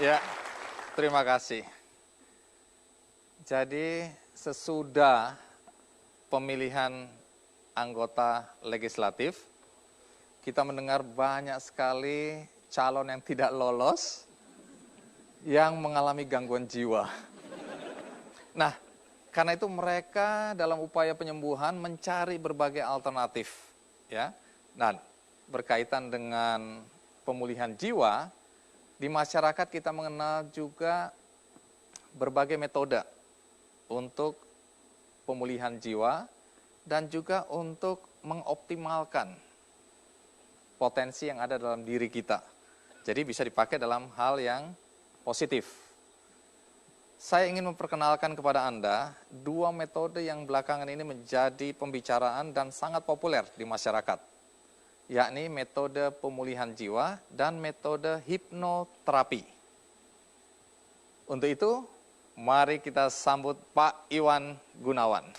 Ya, terima kasih. Jadi sesudah pemilihan anggota legislatif, kita mendengar banyak sekali calon yang tidak lolos yang mengalami gangguan jiwa. Nah, karena itu mereka dalam upaya penyembuhan mencari berbagai alternatif, ya. Dan berkaitan dengan pemulihan jiwa, di masyarakat kita mengenal juga berbagai metode untuk pemulihan jiwa dan juga untuk mengoptimalkan potensi yang ada dalam diri kita. Jadi bisa dipakai dalam hal yang positif. Saya ingin memperkenalkan kepada Anda dua metode yang belakangan ini menjadi pembicaraan dan sangat populer di masyarakat, yakni metode pemulihan jiwa dan metode hipnoterapi. Untuk itu, mari kita sambut Pak Iwan Gunawan.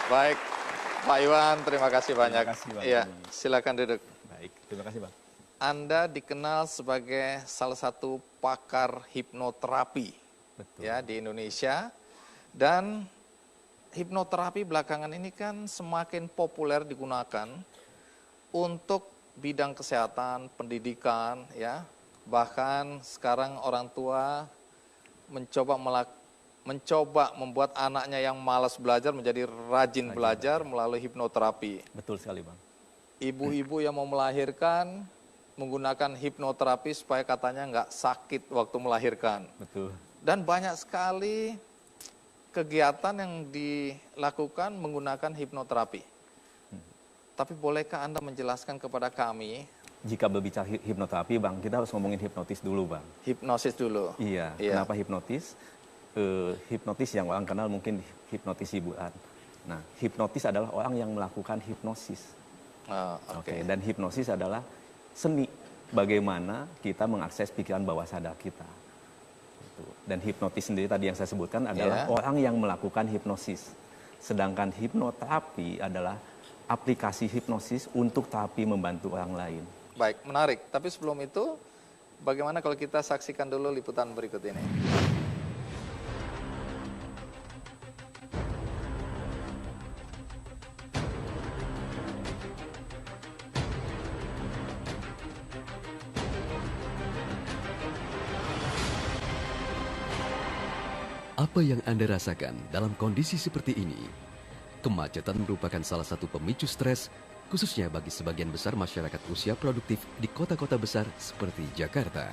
Baik, Pak Iwan, terima kasih banyak. Terima kasih, Bang. Iya, silakan duduk. Baik, terima kasih, Bang. Anda dikenal sebagai salah satu pakar hipnoterapi, Betul. ya, di Indonesia. Dan hipnoterapi belakangan ini kan semakin populer digunakan untuk bidang kesehatan, pendidikan, ya. Bahkan sekarang orang tua mencoba membuat anaknya yang malas belajar menjadi rajin belajar melalui hipnoterapi. Betul sekali, Bang. Ibu-ibu yang mau melahirkan menggunakan hipnoterapi supaya katanya nggak sakit waktu melahirkan. Betul. Dan banyak sekali kegiatan yang dilakukan menggunakan hipnoterapi. Tapi bolehkah Anda menjelaskan kepada kami? Jika berbicara hipnoterapi, Bang, kita harus ngomongin hipnotis dulu, Bang. Hipnosis dulu. Iya. Kenapa hipnotis? Hipnotis yang orang kenal mungkin hipnotis hiburan. Nah, hipnotis adalah orang yang melakukan hipnosis. Oke. Dan hipnosis adalah seni bagaimana kita mengakses pikiran bawah sadar kita. Dan hipnotis sendiri tadi yang saya sebutkan adalah orang yang melakukan hipnosis. Sedangkan hipnoterapi adalah aplikasi hipnosis untuk terapi membantu orang lain. Baik, menarik. Tapi sebelum itu, bagaimana kalau kita saksikan dulu liputan berikut ini? Apa yang Anda rasakan dalam kondisi seperti ini? Kemacetan merupakan salah satu pemicu stres, khususnya bagi sebagian besar masyarakat usia produktif di kota-kota besar seperti Jakarta.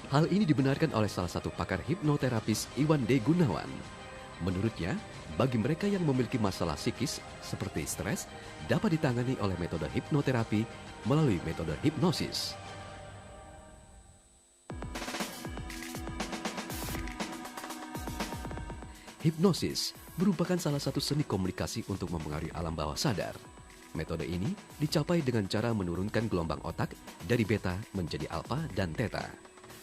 Hal ini dibenarkan oleh salah satu pakar hipnoterapis Iwan D. Gunawan. Menurutnya, bagi mereka yang memiliki masalah psikis seperti stres, dapat ditangani oleh metode hipnoterapi melalui metode hipnosis. Hipnosis merupakan salah satu seni komunikasi untuk mempengaruhi alam bawah sadar. Metode ini dicapai dengan cara menurunkan gelombang otak dari beta menjadi alfa dan theta.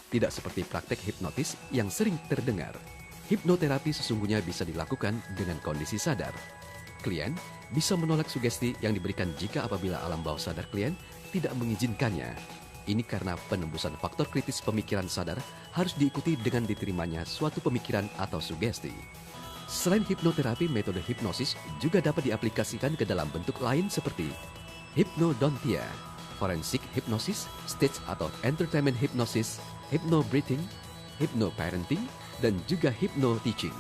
Tidak seperti praktek hipnotis yang sering terdengar. Hipnoterapi sesungguhnya bisa dilakukan dengan kondisi sadar. Klien bisa menolak sugesti yang diberikan jika apabila alam bawah sadar klien tidak mengizinkannya. Ini karena penembusan faktor kritis pemikiran sadar harus diikuti dengan diterimanya suatu pemikiran atau sugesti. Selain hipnoterapi, metode hipnosis juga dapat diaplikasikan ke dalam bentuk lain seperti hypnodontia, forensic hypnosis, stage atau entertainment hypnosis, hypnobreathing, hypnoparenting, dan juga hypno-teaching.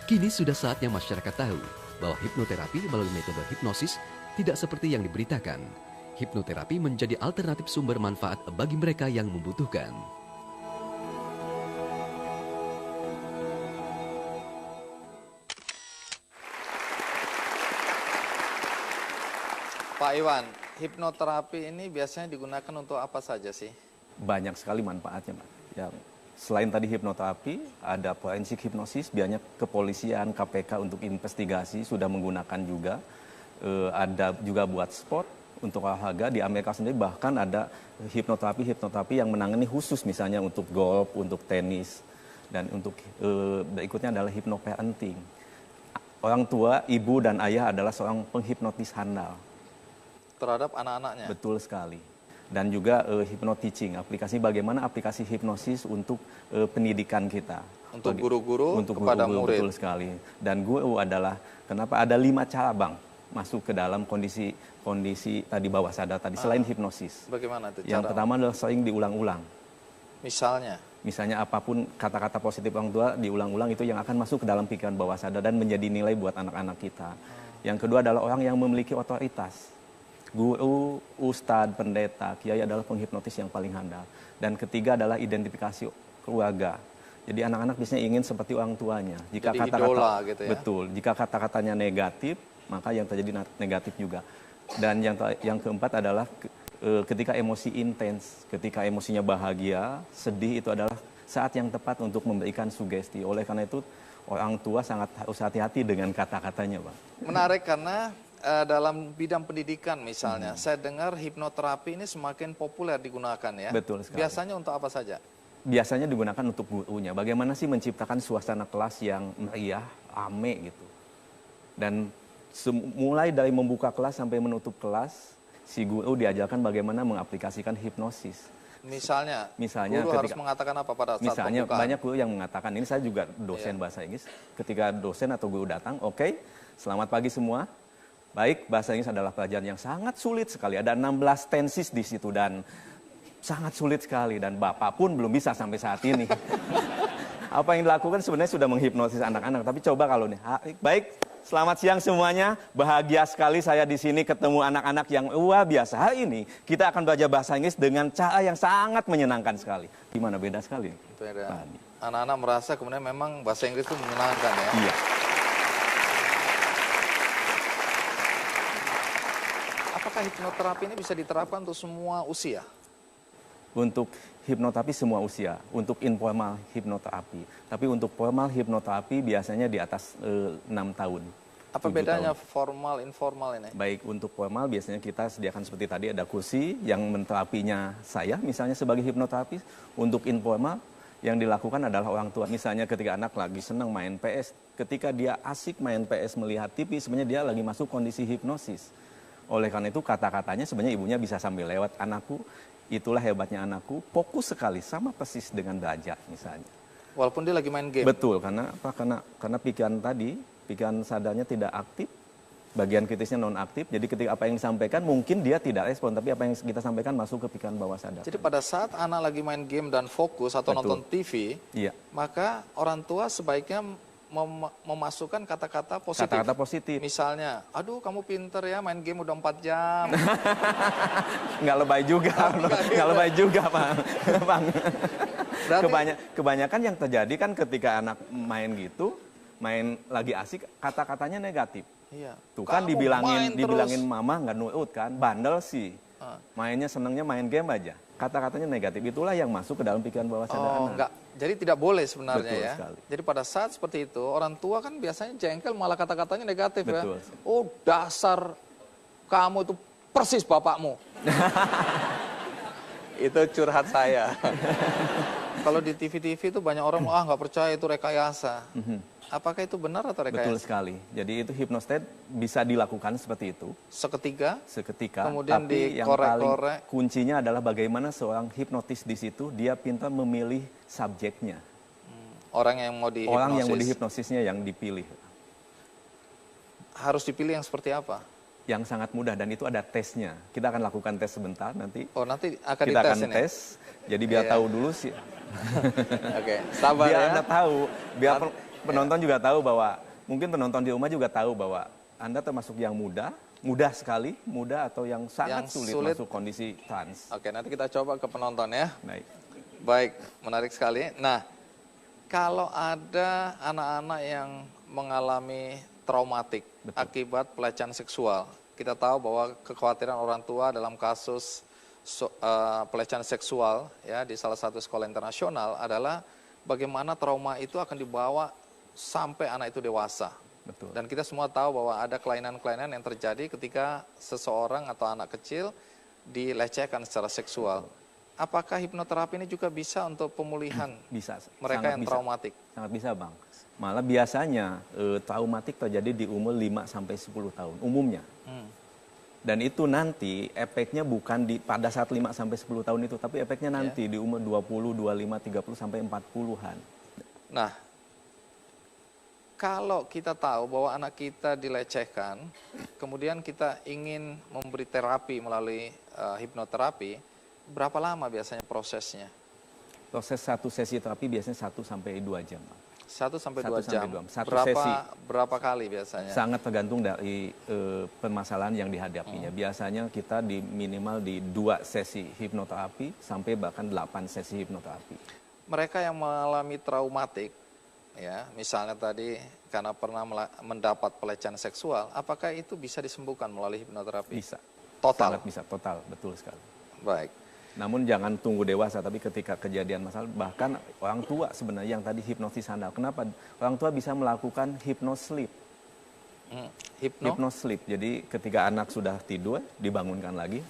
Kini sudah saatnya masyarakat tahu bahwa hipnoterapi melalui metode hipnosis tidak seperti yang diberitakan. Hipnoterapi menjadi alternatif sumber manfaat bagi mereka yang membutuhkan. Pak Iwan, hipnoterapi ini biasanya digunakan untuk apa saja sih? Banyak sekali manfaatnya, Pak. Ya, selain tadi hipnoterapi, ada forensik hipnosis, banyak kepolisian, KPK untuk investigasi sudah menggunakan juga. Ada juga buat sport, untuk olahraga. Di Amerika sendiri bahkan ada hipnoterapi yang menangani khusus misalnya untuk golf, untuk tenis. Dan untuk berikutnya adalah hypnoparenting. Orang tua, ibu dan ayah adalah seorang penghipnotis handal. Terhadap anak-anaknya? Betul sekali. Dan juga hypno-teaching, bagaimana aplikasi hipnosis untuk pendidikan kita. Untuk guru-guru kepada murid. Betul sekali. Dan GUU adalah, kenapa ada 5 cabang masuk ke dalam kondisi tadi bawah sadar tadi, selain hipnosis. Bagaimana itu cara? Yang pertama adalah sering diulang-ulang. Misalnya apapun kata-kata positif orang tua diulang-ulang, itu yang akan masuk ke dalam pikiran bawah sadar dan menjadi nilai buat anak-anak kita. Yang kedua adalah orang yang memiliki otoritas. Guru, ustadz, pendeta, kiai adalah penghipnotis yang paling handal. Dan ketiga adalah identifikasi keluarga. Jadi anak-anak biasanya ingin seperti orang tuanya. Jika jadi kata-kata idola gitu ya. Betul. Jika kata-katanya negatif, maka yang terjadi negatif juga. Dan yang keempat adalah ketika emosi intens, ketika emosinya bahagia, sedih, itu adalah saat yang tepat untuk memberikan sugesti. Oleh karena itu orang tua sangat harus hati-hati dengan kata-katanya, Bang. Menarik karena dalam bidang pendidikan misalnya, saya dengar hipnoterapi ini semakin populer digunakan ya. Betul sekali. Biasanya untuk apa saja? Biasanya digunakan untuk gurunya. Bagaimana sih menciptakan suasana kelas yang meriah, rame gitu. Dan mulai dari membuka kelas sampai menutup kelas, si guru diajarkan bagaimana mengaplikasikan hipnosis. Misalnya guru harus mengatakan apa pada saat misalnya pembukaan? Banyak guru yang mengatakan, ini saya juga dosen bahasa Inggris, ketika dosen atau guru datang, oke, selamat pagi semua. Baik, bahasa Inggris adalah pelajaran yang sangat sulit sekali. Ada 16 tenses di situ dan sangat sulit sekali. Dan Bapak pun belum bisa sampai saat ini. Apa yang dilakukan sebenarnya sudah menghipnosis anak-anak. Tapi coba kalau nih, baik, selamat siang semuanya. Bahagia sekali saya di sini ketemu anak-anak yang luar biasa. Hari ini kita akan belajar bahasa Inggris dengan cara yang sangat menyenangkan sekali. Gimana, beda sekali? Beda. Anak-anak merasa kemudian memang bahasa Inggris itu menyenangkan ya? Iya. Apakah hipnoterapi ini bisa diterapkan untuk semua usia? Untuk hipnoterapi semua usia, untuk informal hipnoterapi. Tapi untuk formal hipnoterapi biasanya di atas 6 tahun. Apa bedanya formal, informal ini? Baik, untuk formal biasanya kita sediakan seperti tadi, ada kursi yang menterapinya saya, misalnya sebagai hipnoterapis. Untuk informal, yang dilakukan adalah orang tua. Misalnya ketika anak lagi senang main PS, ketika dia asik main PS melihat TV, sebenarnya dia lagi masuk kondisi hipnosis. Oleh karena itu kata-katanya sebenarnya ibunya bisa sambil lewat, anakku, itulah hebatnya anakku, fokus sekali, sama persis dengan belajar misalnya. Walaupun dia lagi main game? Betul, karena apa? Karena pikiran sadarnya tidak aktif, bagian kritisnya non aktif, jadi ketika apa yang disampaikan mungkin dia tidak respon, tapi apa yang kita sampaikan masuk ke pikiran bawah sadar. Jadi pada saat anak lagi main game dan fokus atau nonton TV, maka orang tua sebaiknya memasukkan kata-kata positif. Kata-kata positif. Misalnya, aduh kamu pinter ya main game udah 4 jam. Nggak lebay juga, nggak lebay juga Bang. Kebanyakan yang terjadi kan ketika anak main gitu, main lagi asik, kata-katanya negatif. Iya. Tuh kan dibilangin mama nggak nurut kan, bandel sih. Mainnya senengnya main game aja. Kata-katanya negatif, itulah yang masuk ke dalam pikiran bawah sadar anak. Enggak. Jadi tidak boleh sebenarnya. Betul ya. Sekali. Jadi pada saat seperti itu, orang tua kan biasanya jengkel malah kata-katanya negatif. Betul. Ya. Oh dasar kamu itu persis bapakmu. Itu curhat saya. Kalau di TV-TV itu banyak orang, nggak percaya itu rekayasa. Apakah itu benar atau rekayasa? Betul sekali. Jadi itu hypnostat bisa dilakukan seperti itu. Seketika. Kemudian tapi yang paling kuncinya adalah bagaimana seorang hipnotis di situ dia pintar memilih subjeknya. Orang yang mau dihipnosis. Orang yang mau dihipnosisnya yang dipilih. Harus dipilih yang seperti apa? Yang sangat mudah dan itu ada tesnya. Kita akan lakukan tes sebentar nanti. Oh nanti akan kita dites akan ini? Tes. Jadi biar tahu dulu sih. Oke, sabar biar ya. Anda tahu, biar penonton juga tahu bahwa, mungkin penonton di rumah juga tahu bahwa Anda termasuk yang mudah sekali, atau yang sangat sulit masuk kondisi trans. Oke, nanti kita coba ke penonton ya. Baik, menarik sekali. Nah, kalau ada anak-anak yang mengalami traumatik akibat pelecehan seksual, kita tahu bahwa kekhawatiran orang tua dalam kasus pelecehan seksual ya di salah satu sekolah internasional adalah bagaimana trauma itu akan dibawa sampai anak itu dewasa. Betul. Dan kita semua tahu bahwa ada kelainan-kelainan yang terjadi ketika seseorang atau anak kecil dilecehkan secara seksual. Apakah hipnoterapi ini juga bisa untuk pemulihan mereka yang traumatik? Sangat bisa, Bang. Malah biasanya traumatik terjadi di umur 5-10 tahun, umumnya. Dan itu nanti efeknya bukan pada saat 5 sampai 10 tahun itu, tapi efeknya nanti di umur 20, 25, 30 sampai 40-an. Nah, kalau kita tahu bahwa anak kita dilecehkan, kemudian kita ingin memberi terapi melalui hipnoterapi, berapa lama biasanya prosesnya? Proses satu sesi terapi biasanya 1 sampai 2 jam. 1 sampai 2 1 jam. sampai 2. Satu Berapa, sesi. berapa kali biasanya? Sangat tergantung dari permasalahan yang dihadapinya. Biasanya kita minimal di 2 sesi hipnoterapi sampai bahkan 8 sesi hipnoterapi. Mereka yang mengalami traumatik, ya, misalnya tadi karena pernah mendapat pelecehan seksual, apakah itu bisa disembuhkan melalui hipnoterapi? Bisa. Total? Sangat bisa, total. Betul sekali. Baik. Namun jangan tunggu dewasa, tapi ketika kejadian masalah, bahkan orang tua sebenarnya yang tadi hipnosis sandal. Kenapa? Orang tua bisa melakukan hypnosleep. Hypnosleep. Jadi ketika anak sudah tidur, dibangunkan lagi,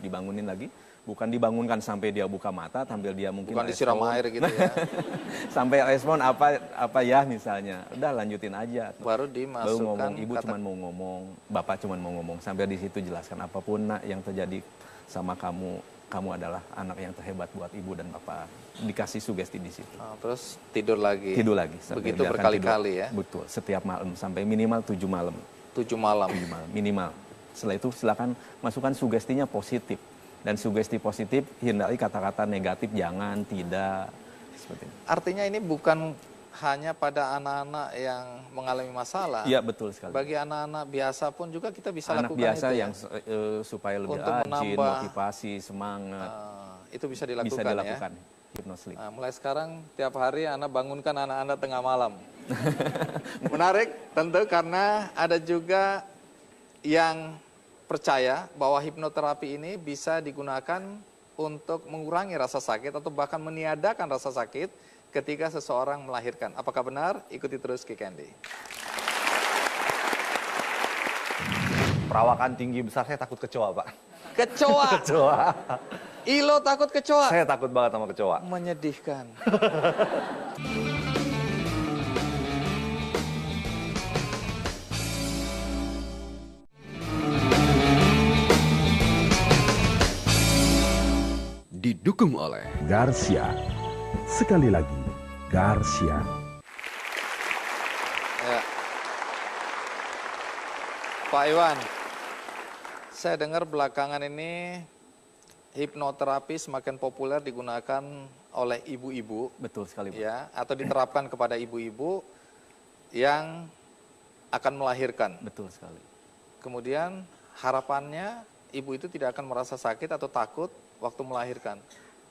dibangunin lagi. Bukan dibangunkan sampai dia buka mata, sambil dia mungkin bukan disiram air gitu ya. sampai respon apa ya misalnya. Udah lanjutin aja. Baru dimasukkan. Baru ngomong, ibu cuma mau ngomong, bapak cuma mau ngomong. Sampai di situ jelaskan apapun nak yang terjadi sama kamu adalah anak yang terhebat buat ibu dan bapak. Dikasih sugesti di situ. Terus tidur lagi. Tidur lagi. Begitu berkali-kali ya. Betul, setiap malam sampai minimal 7 malam. 7 malam. Minimal. Setelah itu silakan masukkan sugestinya positif. Dan sugesti positif hindari kata-kata negatif, jangan, tidak, seperti itu. Artinya ini bukan hanya pada anak-anak yang mengalami masalah. Iya, betul sekali. Bagi anak-anak biasa pun juga kita bisa anak lakukan biasa itu yang supaya lebih untuk rajin, menambah, motivasi, semangat. Itu bisa dilakukan, bisa dilakukan hypnosleep. Nah, mulai sekarang tiap hari Anda bangunkan anak-Anda tengah malam. Menarik tentu karena ada juga yang percaya bahwa hipnoterapi ini bisa digunakan untuk mengurangi rasa sakit atau bahkan meniadakan rasa sakit ketika seseorang melahirkan. Apakah benar? Ikuti terus Ki Candy. Perawakan tinggi besar, saya takut kecoa, Pak. Kecoa? Kecoa. Ilo takut kecoa? Saya takut banget sama kecoa. Menyedihkan. Didukung oleh Garcia. Sekali lagi, Garcia. Ya. Pak Iwan, saya dengar belakangan ini hipnoterapi semakin populer digunakan oleh ibu-ibu. Betul sekali, Pak. Ya, atau diterapkan kepada ibu-ibu yang akan melahirkan. Betul sekali. Kemudian harapannya ibu itu tidak akan merasa sakit atau takut waktu melahirkan.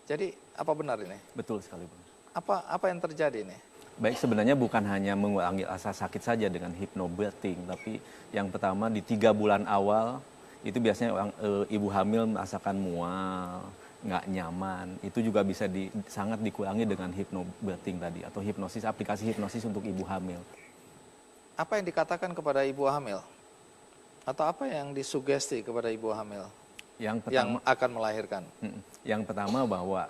Jadi apa benar ini? Betul sekali, Pak. Apa yang terjadi ini? Baik, sebenarnya bukan hanya mengurangi rasa sakit saja dengan hypnobirthing, tapi yang pertama di 3 bulan awal itu biasanya ibu hamil merasakan mual, nggak nyaman. Itu juga bisa sangat dikurangi dengan hypnobirthing tadi atau hipnosis, aplikasi hipnosis untuk ibu hamil. Apa yang dikatakan kepada ibu hamil? Atau apa yang disugesti kepada ibu hamil yang akan melahirkan? Yang pertama bahwa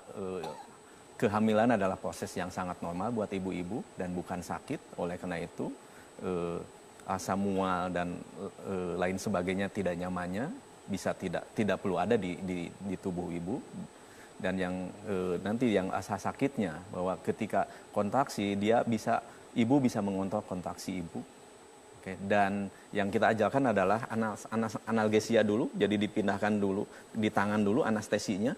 kehamilan adalah proses yang sangat normal buat ibu-ibu dan bukan sakit. Oleh karena itu rasa mual dan lain sebagainya tidak nyamannya bisa tidak perlu ada di tubuh ibu. Dan yang nanti yang rasa sakitnya bahwa ketika kontraksi ibu bisa mengontrol kontraksi ibu. Oke, dan yang kita ajarkan adalah analgesia dulu, jadi dipindahkan dulu di tangan dulu anestesinya.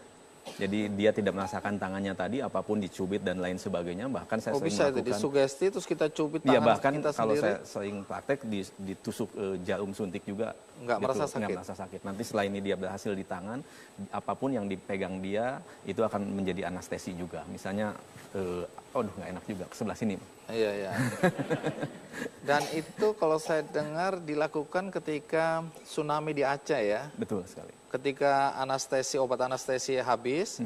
Jadi dia tidak merasakan tangannya tadi, apapun dicubit dan lain sebagainya. Bahkan saya sering bisa melakukan. disugesti terus kita cubit Iya, tangan bahkan kita kalau sendiri. saya sering praktek ditusuk jarum suntik juga. Nggak merasa sakit. Nggak merasa sakit. Nanti setelah ini dia berhasil di tangan, apapun yang dipegang dia itu akan menjadi anestesi juga. Misalnya, nggak enak juga sebelah sini. Iya. Dan itu kalau saya dengar dilakukan ketika tsunami di Aceh ya. Betul sekali. Ketika obat anestesi habis,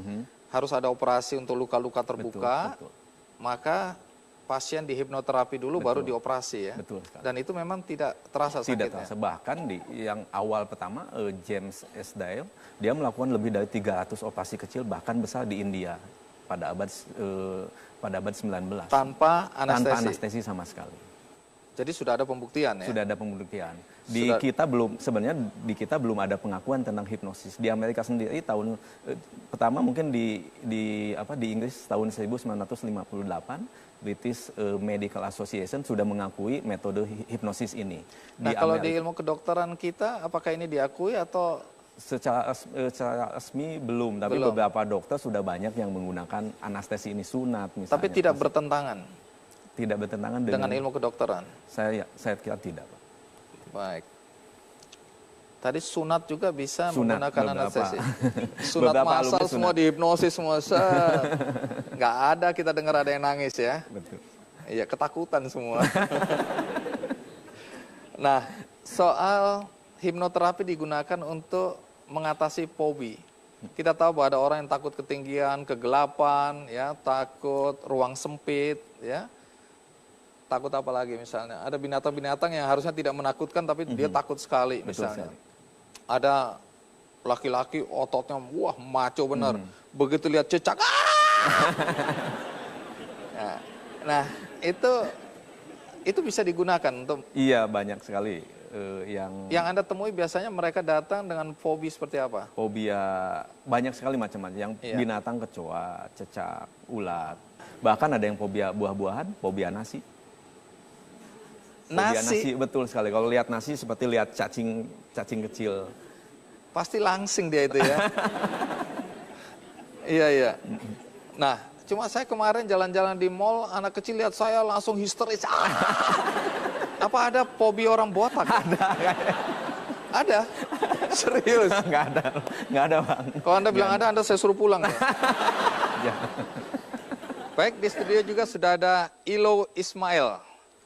harus ada operasi untuk luka-luka terbuka, Betul. maka pasien di hipnoterapi dulu baru dioperasi ya. Betul sekali. Dan itu memang tidak terasa sakitnya. Tidak terasa. Bahkan di yang awal pertama, James S. Dale, dia melakukan lebih dari 300 operasi kecil, bahkan besar di India pada abad 19. Tanpa anestesi. Tanpa anestesi sama sekali. Jadi sudah ada pembuktian ya? Sudah ada pembuktian. Sebenarnya di kita belum ada pengakuan tentang hipnosis. Di Amerika sendiri pertama mungkin di Inggris tahun 1958 British Medical Association sudah mengakui metode hipnosis ini. Nah, kalau di ilmu kedokteran kita, apakah ini diakui atau secara resmi belum, tapi beberapa dokter sudah banyak yang menggunakan anestesi ini, sunat misalnya. Tapi tidak bertentangan? Tidak bertentangan dengan ilmu kedokteran? Saya kira tidak, Pak. Baik. Tadi sunat juga bisa menggunakan anestesi. Sunat massal semua dihipnosis semua. Nggak ada kita dengar ada yang nangis ya. Betul. Iya, ketakutan semua. Nah, soal hipnoterapi digunakan untuk mengatasi fobi. Kita tahu bahwa ada orang yang takut ketinggian, kegelapan, ya, takut ruang sempit, ya. Takut apa lagi misalnya? Ada binatang-binatang yang harusnya tidak menakutkan tapi dia takut sekali misalnya. Ada laki-laki ototnya wah maco bener. Begitu lihat cecak, nah itu bisa digunakan untuk. Iya, banyak sekali yang Anda temui biasanya mereka datang dengan fobi seperti apa? Fobia banyak sekali macam-macam. Yang binatang, kecoa, cecak, ulat. Bahkan ada yang fobia buah-buahan, fobia nasi. Fobia nasi, betul sekali. Kalau lihat nasi seperti lihat cacing kecil. Pasti langsing dia itu ya. Iya. Nah, cuma saya kemarin jalan-jalan di mall, anak kecil lihat saya langsung histeris. Apa ada fobia orang botak? Ada? Serius? Nggak ada, Bang. Kalau Anda bilang ada, Anda saya suruh pulang. Ya. Baik, di studio juga sudah ada Ilo Ismail,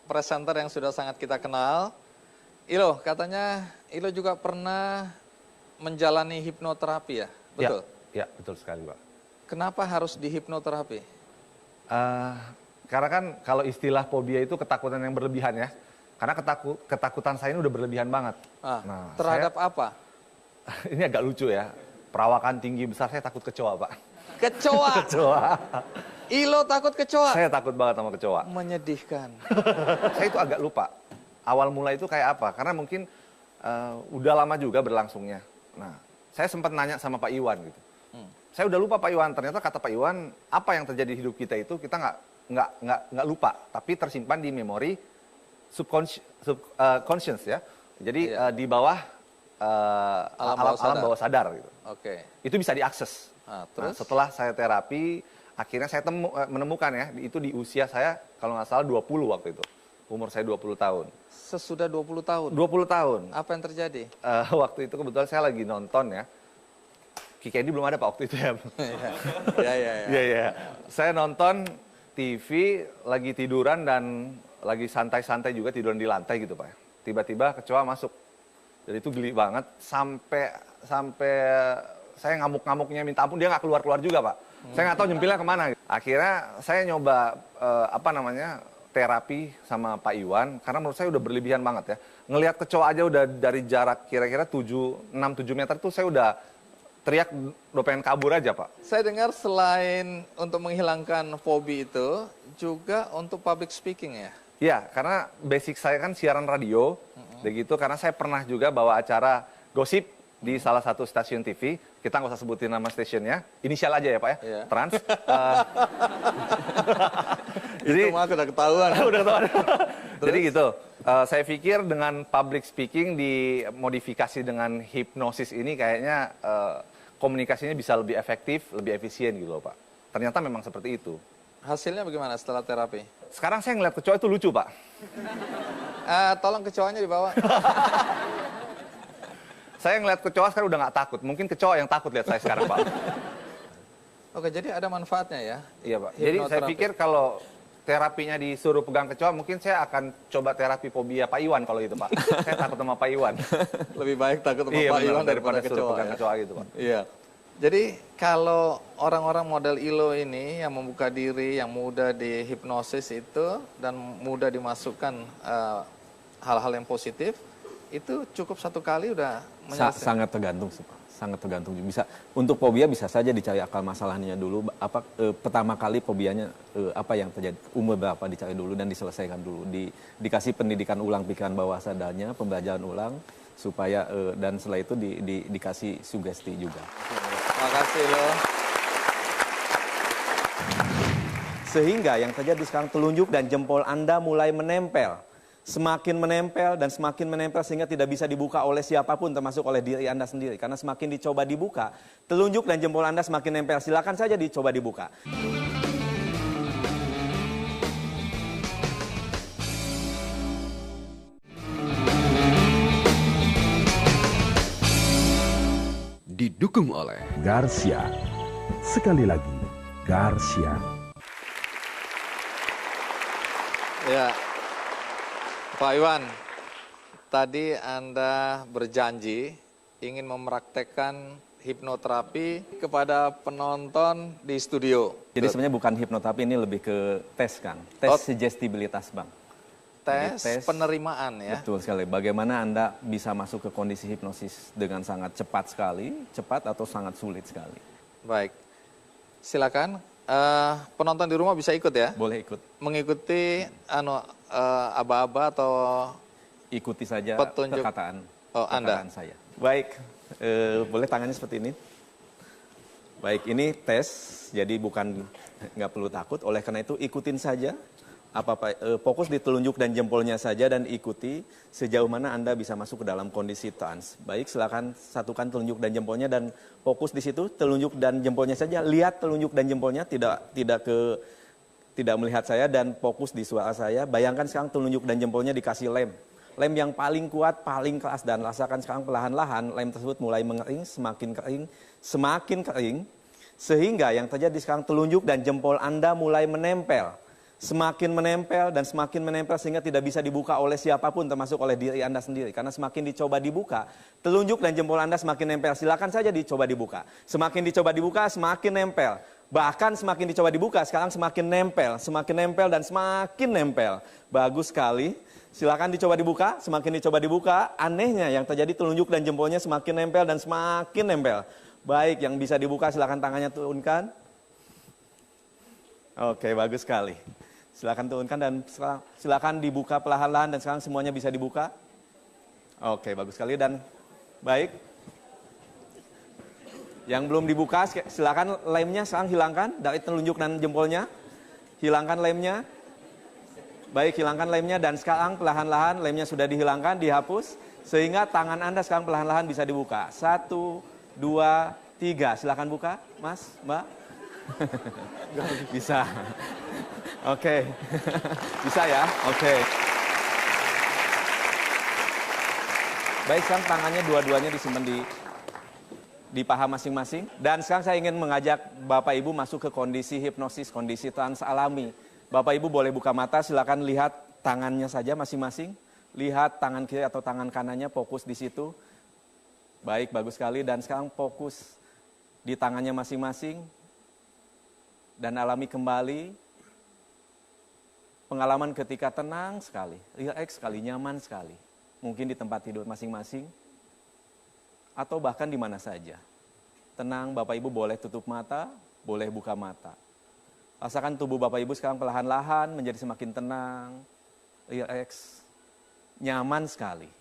presenter yang sudah sangat kita kenal. Ilo, katanya Ilo juga pernah menjalani hipnoterapi ya? Betul? Ya, betul sekali, Pak. Kenapa harus dihipnoterapi? Karena kan kalau istilah fobia itu ketakutan yang berlebihan ya. Karena ketakutan saya ini udah berlebihan banget. Terhadap apa? Ini agak lucu ya. Perawakan tinggi besar saya takut kecoa, Pak. Kecoa? Kecoa. Ilo takut kecoa? Saya takut banget sama kecoa. Menyedihkan. Saya itu agak lupa. Awal mula itu kayak apa? Karena mungkin udah lama juga berlangsungnya. Nah, saya sempat nanya sama Pak Iwan gitu. Saya udah lupa Pak Iwan. Ternyata kata Pak Iwan, apa yang terjadi di hidup kita itu kita nggak lupa, tapi tersimpan di memori subconscious ya. Jadi di bawah alam bawah sadar gitu. Oke. Itu bisa diakses. Terus setelah saya terapi, akhirnya saya menemukan ya, itu di usia saya kalau nggak salah 20 waktu itu. Umur saya 20 tahun. Sesudah 20 tahun? 20 tahun. Apa yang terjadi? Waktu itu kebetulan saya lagi nonton ya. Kikendi belum ada Pak waktu itu ya. Iya. Saya nonton TV lagi tiduran dan lagi santai-santai juga tiduran di lantai gitu Pak. Tiba-tiba kecoa masuk. Jadi itu geli banget sampai saya ngamuk-ngamuknya minta ampun, dia nggak keluar-keluar juga Pak. Saya nggak tahu nyempilnya kemana. Akhirnya saya nyoba terapi sama Pak Iwan karena menurut saya udah berlebihan banget ya. Ngelihat kecoa aja udah dari jarak kira-kira 6-7 meter tuh saya udah teriak udah pengen kabur aja Pak. Saya dengar selain untuk menghilangkan fobi itu juga untuk public speaking ya? Iya, karena basic saya kan siaran radio, begitu karena saya pernah juga bawa acara gosip di salah satu stasiun TV. Kita nggak usah sebutin nama stasiunnya, inisial aja ya Pak ya, Trans. Jadi itu mah udah ketahuan. Udah ketahuan. Jadi gitu, saya pikir dengan public speaking dimodifikasi dengan hipnosis ini kayaknya komunikasinya bisa lebih efektif, lebih efisien gitu loh Pak. Ternyata memang seperti itu. Hasilnya bagaimana setelah terapi? Sekarang saya ngeliat kecoa itu lucu Pak. Tolong kecoanya dibawa. Saya ngeliat kecoa sekarang udah nggak takut. Mungkin kecoa yang takut lihat saya sekarang Pak. Oke, jadi ada manfaatnya ya? Iya Pak. Jadi saya pikir kalau terapinya disuruh pegang kecoa, mungkin saya akan coba terapi fobia Pak Iwan kalau itu Pak. Saya takut sama Pak Iwan. Lebih baik takut sama Pak Iwan daripada kecoa. Pegang kecoa gitu Pak. Iya. Jadi kalau orang-orang model Ilo ini yang membuka diri, yang mudah dihipnosis itu dan mudah dimasukkan hal-hal yang positif, itu cukup 1 kali udah menyelesaikan? Sangat tergantung, sangat tergantung. Bisa untuk fobia bisa saja dicari akar masalahnya dulu. Pertama kali fobianya apa yang terjadi, umur berapa dicari dulu dan diselesaikan dulu. Dikasih pendidikan ulang pikiran bawah sadarnya, pembelajaran ulang supaya dan setelah itu dikasih sugesti juga. Terima kasih loh. Sehingga yang terjadi sekarang telunjuk dan jempol Anda mulai menempel. Semakin menempel dan semakin menempel sehingga tidak bisa dibuka oleh siapapun termasuk oleh diri Anda sendiri. Karena semakin dicoba dibuka, telunjuk dan jempol Anda semakin nempel. Silakan saja dicoba dibuka. Didukung oleh Garcia. Sekali lagi, Garcia. Ya, Pak Iwan, tadi Anda berjanji ingin mempraktekkan hipnoterapi kepada penonton di studio. Jadi sebenarnya bukan hipnoterapi, ini lebih ke tes, Kang. Tes sugestibilitas, Bang. Tes penerimaan ya. Betul sekali. Bagaimana Anda bisa masuk ke kondisi hipnosis dengan sangat cepat sekali, cepat atau sangat sulit sekali. Baik, silakan. Penonton di rumah bisa ikut ya? Boleh ikut. Mengikuti aba-aba atau Ikuti saja petunjuk perkataan Anda. saya. Baik, boleh tangannya seperti ini. Baik, ini tes, jadi nggak perlu takut. Oleh karena itu ikutin saja. Fokus di telunjuk dan jempolnya saja dan ikuti sejauh mana Anda bisa masuk ke dalam kondisi trans. Baik, silakan satukan telunjuk dan jempolnya dan fokus di situ, telunjuk dan jempolnya saja. Lihat telunjuk dan jempolnya, tidak melihat saya dan fokus di suara saya. Bayangkan sekarang telunjuk dan jempolnya dikasih lem. Lem yang paling kuat, paling keras, dan rasakan sekarang perlahan-lahan lem tersebut mulai mengering, semakin kering. Sehingga yang terjadi sekarang telunjuk dan jempol Anda mulai menempel. Semakin menempel dan semakin menempel sehingga tidak bisa dibuka oleh siapapun termasuk oleh diri Anda sendiri. Karena semakin dicoba dibuka, telunjuk dan jempol Anda semakin nempel. Silakan saja dicoba dibuka. Semakin dicoba dibuka, semakin nempel. Bahkan semakin dicoba dibuka, sekarang semakin nempel dan semakin nempel. Bagus sekali. Silakan dicoba dibuka, semakin dicoba dibuka. Anehnya yang terjadi telunjuk dan jempolnya semakin nempel dan semakin nempel. Baik, yang bisa dibuka silakan tangannya turunkan. Oke, bagus sekali. Silakan turunkan dan silakan dibuka perlahan-lahan dan sekarang semuanya bisa dibuka. Oke, bagus sekali dan baik. Yang belum dibuka silakan lemnya sekarang hilangkan dari telunjuk dan jempolnya. Hilangkan lemnya. Baik, hilangkan lemnya dan sekarang perlahan-lahan lemnya sudah dihilangkan, dihapus sehingga tangan Anda sekarang perlahan-lahan bisa dibuka. 1, 2, 3. Silakan buka, Mas, Mbak. Bisa. Oke. Bisa ya? Oke. Baik, sekarang tangannya dua-duanya disimpan di paha masing-masing. Dan sekarang saya ingin mengajak Bapak Ibu masuk ke kondisi hipnosis, kondisi trans alami. Bapak Ibu boleh buka mata, silakan lihat tangannya saja masing-masing. Lihat tangan kiri atau tangan kanannya, fokus di situ. Baik, bagus sekali. Dan sekarang fokus di tangannya masing-masing. Dan alami kembali pengalaman ketika tenang sekali, rileks sekali, nyaman sekali. Mungkin di tempat tidur masing-masing, atau bahkan di mana saja. Tenang, Bapak Ibu boleh tutup mata, boleh buka mata. Rasakan tubuh Bapak Ibu sekarang perlahan-lahan menjadi semakin tenang, rileks, nyaman sekali.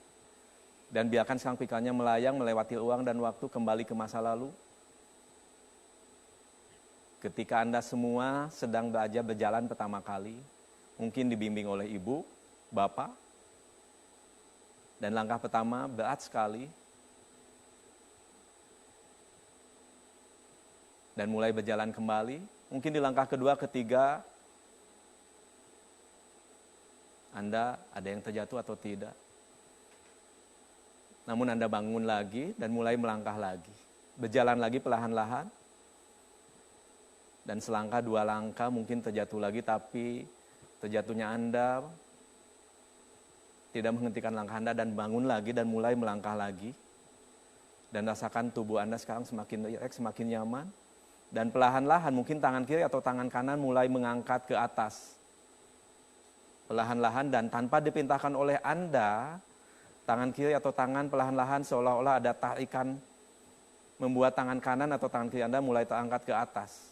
Dan biarkan sekarang pikirannya melayang melewati ruang dan waktu kembali ke masa lalu. Ketika Anda semua sedang belajar berjalan pertama kali, mungkin dibimbing oleh ibu, bapak, dan langkah pertama berat sekali, dan mulai berjalan kembali. Mungkin di langkah kedua, ketiga, Anda ada yang terjatuh atau tidak. Namun Anda bangun lagi dan mulai melangkah lagi. Berjalan lagi perlahan-lahan. Dan selangkah dua langkah mungkin terjatuh lagi, tapi terjatuhnya Anda tidak menghentikan langkah Anda dan bangun lagi dan mulai melangkah lagi. Dan rasakan tubuh Anda sekarang semakin rileks, semakin nyaman. Dan perlahan-lahan mungkin tangan kiri atau tangan kanan mulai mengangkat ke atas. Perlahan-lahan dan tanpa diperintahkan oleh Anda, Tangan kiri atau tangan perlahan-lahan seolah-olah ada tarikan membuat tangan kanan atau tangan kiri Anda mulai terangkat ke atas.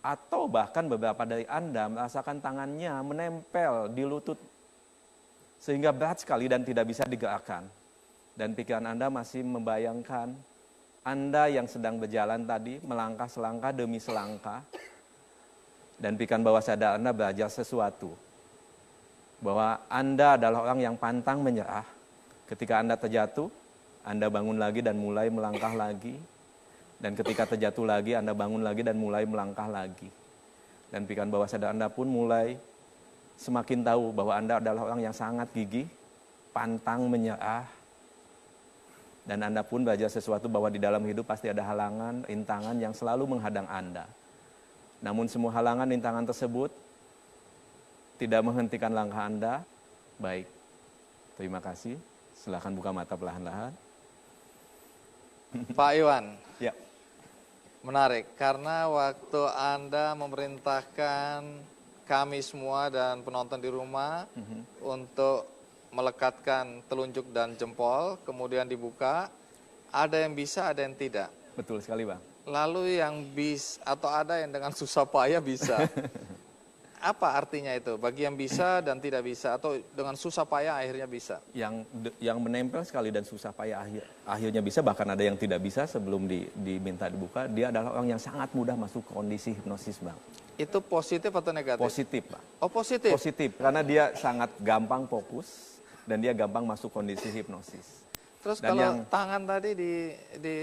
Atau bahkan beberapa dari Anda merasakan tangannya menempel di lutut sehingga berat sekali dan tidak bisa digerakkan. Dan pikiran Anda masih membayangkan Anda yang sedang berjalan tadi melangkah selangkah demi selangkah. Dan pikiran bawah sadar Anda belajar sesuatu. Bahwa Anda adalah orang yang pantang menyerah. Ketika Anda terjatuh, Anda bangun lagi dan mulai melangkah lagi. Dan ketika terjatuh lagi, Anda bangun lagi dan mulai melangkah lagi. Dan pikiran bawah sadar Anda pun mulai semakin tahu bahwa Anda adalah orang yang sangat gigih, pantang menyerah. Dan Anda pun belajar sesuatu bahwa di dalam hidup pasti ada halangan, rintangan yang selalu menghadang Anda. Namun semua halangan, rintangan tersebut tidak menghentikan langkah Anda. Baik, terima kasih. Silakan buka mata perlahan-lahan. Pak Iwan, Ya, menarik karena waktu Anda memerintahkan kami semua dan penonton di rumah untuk melekatkan telunjuk dan jempol, kemudian dibuka, ada yang bisa, ada yang tidak. betul sekali Bang. Lalu yang bisa atau ada yang dengan susah payah bisa. Apa artinya itu? Bagi yang bisa dan tidak bisa, atau dengan susah payah akhirnya bisa? Yang menempel sekali dan susah payah akhirnya bisa, bahkan ada yang tidak bisa sebelum diminta dibuka, dia adalah orang yang sangat mudah masuk kondisi hipnosis Bang. Itu positif atau negatif? Positif Bang. Oh, positif? Positif, karena dia sangat gampang fokus dan dia gampang masuk kondisi hipnosis. Terus Dan kalau tangan tadi di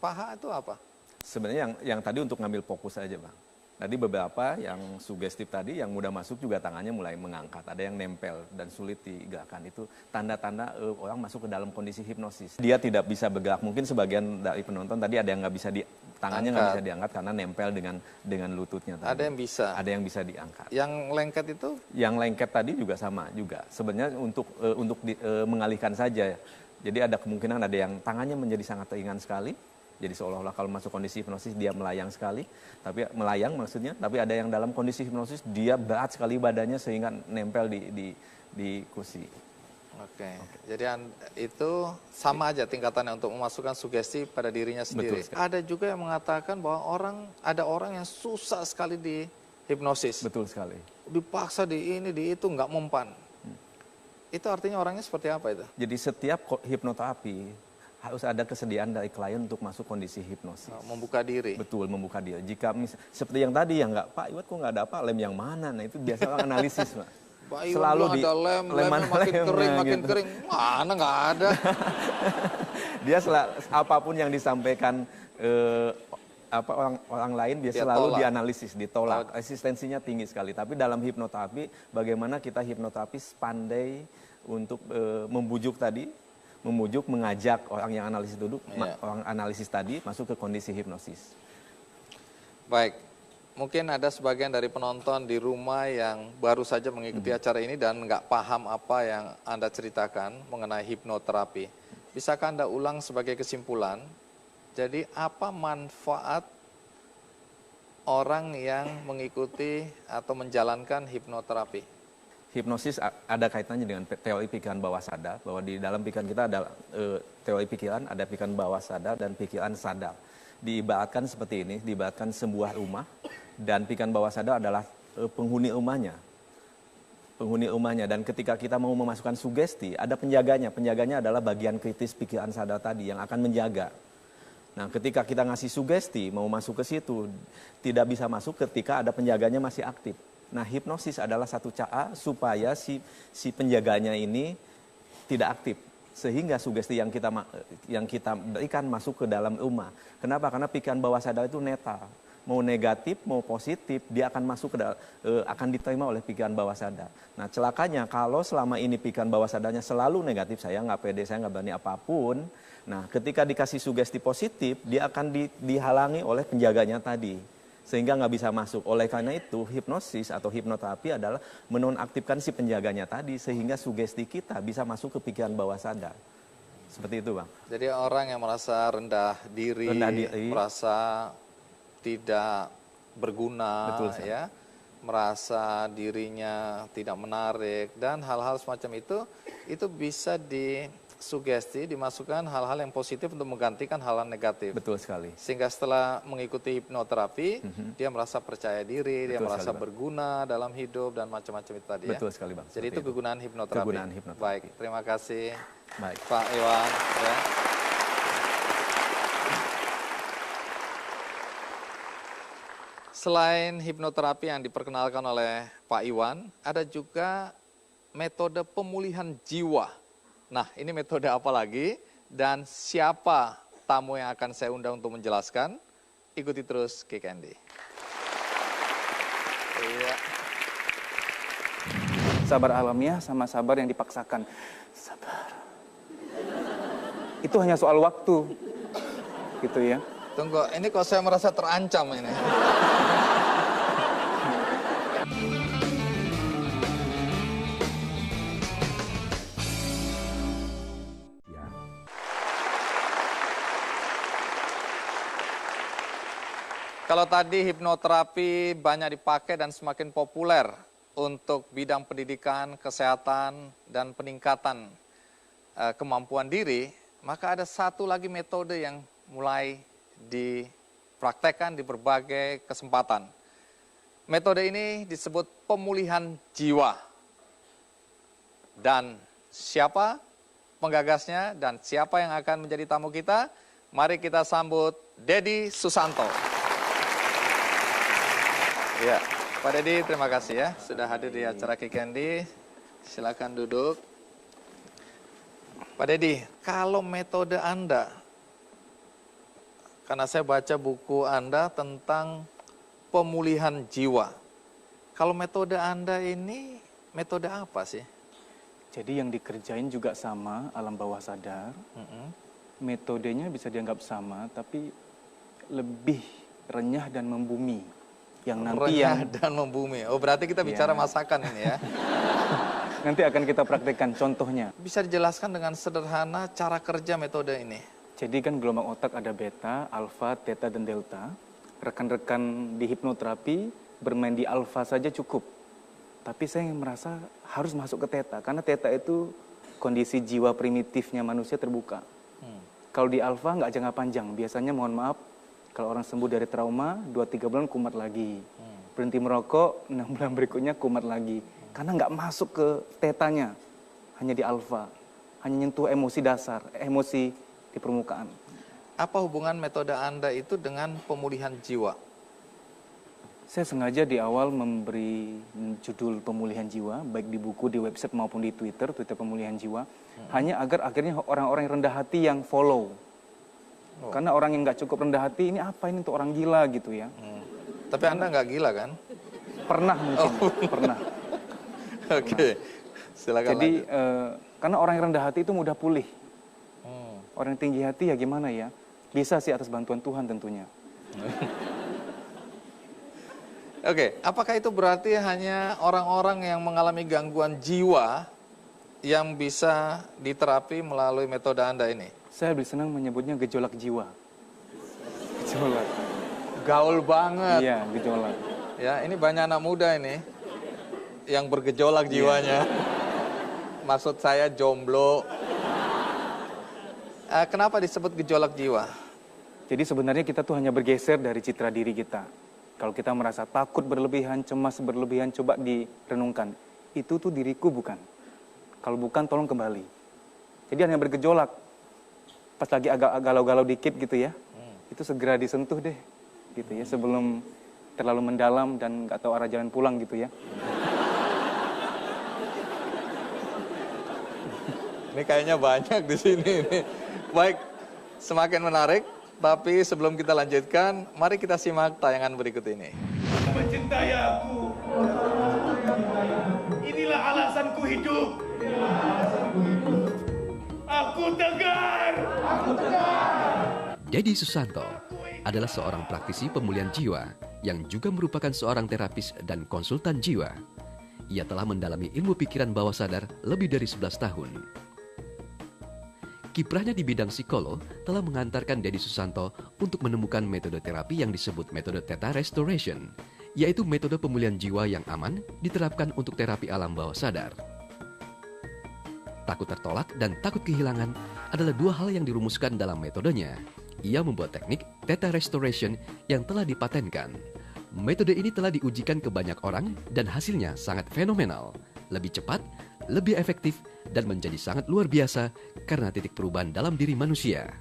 paha itu apa? Sebenarnya yang tadi untuk ngambil fokus aja Bang. Tadi beberapa yang sugestif tadi, yang mudah masuk juga tangannya mulai mengangkat. Ada yang nempel dan sulit digerakkan. Itu tanda-tanda orang masuk ke dalam kondisi hipnosis. Dia tidak bisa bergerak. Mungkin sebagian dari penonton tadi ada yang nggak bisa tangannya nggak bisa diangkat karena nempel dengan lututnya tadi. Ada yang bisa? Ada yang bisa diangkat. Yang lengket itu? Yang lengket tadi juga sama juga. Sebenarnya untuk mengalihkan saja. Jadi ada kemungkinan ada yang tangannya menjadi sangat ringan sekali. Jadi seolah-olah kalau masuk kondisi hipnosis dia melayang sekali, tapi melayang maksudnya, tapi ada yang dalam kondisi hipnosis dia berat sekali badannya sehingga nempel di kursi. Oke. Jadi itu sama aja tingkatannya untuk memasukkan sugesti pada dirinya sendiri. Ada juga yang mengatakan bahwa ada orang yang susah sekali di hipnosis. Betul sekali. Dipaksa di ini, di itu, nggak mempan. Itu artinya orangnya seperti apa itu? Jadi setiap hipnoterapi harus ada kesediaan dari klien untuk masuk kondisi hipnosis. Membuka diri. Betul, membuka diri. Jika seperti yang tadi yang nggak, Pak Iwat kok nggak ada apa, lem yang mana? Nah itu biasa orang analisis, Pak. Pak Iwan selalu ada lemnya makin kering, mana nggak ada. Dia apapun yang disampaikan orang lain dia selalu dianalisis, ditolak. Resistensinya tinggi sekali. Tapi dalam hipnoterapi, bagaimana kita hipnoterapis pandai untuk mengajak orang yang analisis orang analisis tadi masuk ke kondisi hipnosis. Baik, mungkin ada sebagian dari penonton di rumah yang baru saja mengikuti acara ini dan nggak paham apa yang Anda ceritakan mengenai hipnoterapi. Bisakah Anda ulang sebagai kesimpulan? Jadi apa manfaat orang yang mengikuti atau menjalankan hipnoterapi? Hipnosis ada kaitannya dengan teori pikiran bawah sadar, bahwa di dalam pikiran kita ada teori pikiran, ada pikiran bawah sadar dan pikiran sadar. Diibaratkan seperti ini, diibaratkan sebuah rumah dan pikiran bawah sadar adalah penghuni rumahnya. Penghuni rumahnya, dan ketika kita mau memasukkan sugesti, ada penjaganya. Penjaganya adalah bagian kritis pikiran sadar tadi yang akan menjaga. Nah, ketika kita ngasih sugesti mau masuk ke situ, tidak bisa masuk ketika ada penjaganya masih aktif. Nah, hipnosis adalah satu cara supaya si penjaganya ini tidak aktif. Sehingga sugesti yang kita berikan masuk ke dalam rumah. Kenapa? Karena pikiran bawah sadar itu netral. Mau negatif, mau positif, dia akan masuk akan diterima oleh pikiran bawah sadar. Nah, celakanya kalau selama ini pikiran bawah sadarnya selalu negatif, saya nggak pede, saya nggak berani apapun. Nah, ketika dikasih sugesti positif, dia akan dihalangi oleh penjaganya tadi. Sehingga nggak bisa masuk. Oleh karena itu, hipnosis atau hipnoterapi adalah menonaktifkan si penjaganya tadi, sehingga sugesti kita bisa masuk ke pikiran bawah sadar. Seperti itu, Bang. Jadi orang yang merasa rendah diri. Merasa tidak berguna, ya, merasa dirinya tidak menarik, dan hal-hal semacam itu bisa disugesti, dimasukkan hal-hal yang positif untuk menggantikan hal-hal negatif. Betul sekali. Sehingga setelah mengikuti hipnoterapi, dia merasa percaya diri, dia Betul merasa sekali, Bang. berguna dalam hidup dan macam-macam itu tadi ya. Betul sekali, Bang. Jadi itu Seperti kegunaan hipnoterapi. Kegunaan hipnoterapi. Baik, terima kasih Baik. Pak Iwan. Ya. Selain hipnoterapi yang diperkenalkan oleh Pak Iwan, ada juga metode pemulihan jiwa. Nah, ini metode apa lagi dan siapa tamu yang akan saya undang untuk menjelaskan? Ikuti terus Kick Andy. Iya. Sabar alamiah sama sabar yang dipaksakan. Sabar. Itu hanya soal waktu. Gitu ya. Tunggu, ini kok saya merasa terancam ini. Ya. Kalau tadi hipnoterapi banyak dipakai dan semakin populer untuk bidang pendidikan, kesehatan, dan peningkatan kemampuan diri, maka ada satu lagi metode yang mulai dipraktekkan di berbagai kesempatan. Metode ini disebut pemulihan jiwa. Dan siapa penggagasnya dan siapa yang akan menjadi tamu kita? Mari kita sambut Deddy Susanto. Ya, Pak Deddy, terima kasih ya sudah hadir di acara Kick Andy. Silakan duduk. Pak Deddy, kalau metode Anda, karena saya baca buku Anda tentang pemulihan jiwa. Kalau metode Anda ini metode apa sih? Jadi yang dikerjain juga sama, alam bawah sadar. Metodenya bisa dianggap sama, tapi lebih renyah dan membumi. Yang nanti Renyah dan membumi. Oh, berarti kita bicara masakan ini ya. nanti akan kita praktekkan contohnya. Bisa dijelaskan dengan sederhana cara kerja metode ini? Jadi kan gelombang otak ada beta, alfa, theta, dan delta. Rekan-rekan di hipnoterapi bermain di alfa saja cukup. Tapi saya merasa harus masuk ke theta. Karena theta itu kondisi jiwa primitifnya manusia terbuka. Kalau di alfa nggak jangka panjang. Biasanya mohon maaf, kalau orang sembuh dari trauma, 2-3 bulan kumat lagi. Berhenti merokok, 6 bulan berikutnya kumat lagi. Karena nggak masuk ke tetanya. Hanya di alfa. Hanya nyentuh emosi dasar, emosi di permukaan. Apa hubungan metode Anda itu dengan pemulihan jiwa? Saya sengaja di awal memberi judul pemulihan jiwa, baik di buku, di website maupun di Twitter pemulihan jiwa, hanya agar akhirnya orang-orang yang rendah hati yang follow. Karena orang yang nggak cukup rendah hati, ini apa ini untuk orang gila gitu ya. Tapi Anda nggak gila kan? Pernah mungkin, pernah. Oke, silakan. Jadi karena orang yang rendah hati itu mudah pulih. Orang yang tinggi hati ya gimana ya? Bisa sih atas bantuan Tuhan tentunya. Oke, apakah itu berarti hanya orang-orang yang mengalami gangguan jiwa yang bisa diterapi melalui metode Anda ini? Saya lebih senang menyebutnya gejolak jiwa. Gejolak. Gaul banget. Iya, gejolak. Ya, ini banyak anak muda ini yang bergejolak jiwanya. Maksud saya jomblo. Kenapa disebut gejolak jiwa? Jadi sebenarnya kita tuh hanya bergeser dari citra diri kita. Kalau kita merasa takut berlebihan, cemas berlebihan, coba direnungkan. Itu tuh diriku bukan. Kalau bukan, tolong kembali. Jadi hanya bergejolak. Pas lagi agak galau-galau dikit gitu ya, itu segera disentuh deh. Gitu ya, sebelum terlalu mendalam dan nggak tahu arah jalan pulang gitu ya. Ini kayaknya banyak di sini. Baik, semakin menarik. Tapi sebelum kita lanjutkan, mari kita simak tayangan berikut ini. Mencintai aku. Inilah alasanku hidup. Aku tegar. Deddy Susanto adalah seorang praktisi pemulihan jiwa yang juga merupakan seorang terapis dan konsultan jiwa. Ia telah mendalami ilmu pikiran bawah sadar lebih dari 11 tahun. Kiprahnya di bidang psikolog telah mengantarkan Deddy Susanto untuk menemukan metode terapi yang disebut metode Theta Restoration, yaitu metode pemulihan jiwa yang aman diterapkan untuk terapi alam bawah sadar. Takut tertolak dan takut kehilangan adalah dua hal yang dirumuskan dalam metodenya. Ia membuat teknik Theta Restoration yang telah dipatenkan. Metode ini telah diujikan ke banyak orang dan hasilnya sangat fenomenal, lebih cepat, lebih efektif, dan menjadi sangat luar biasa karena titik perubahan dalam diri manusia.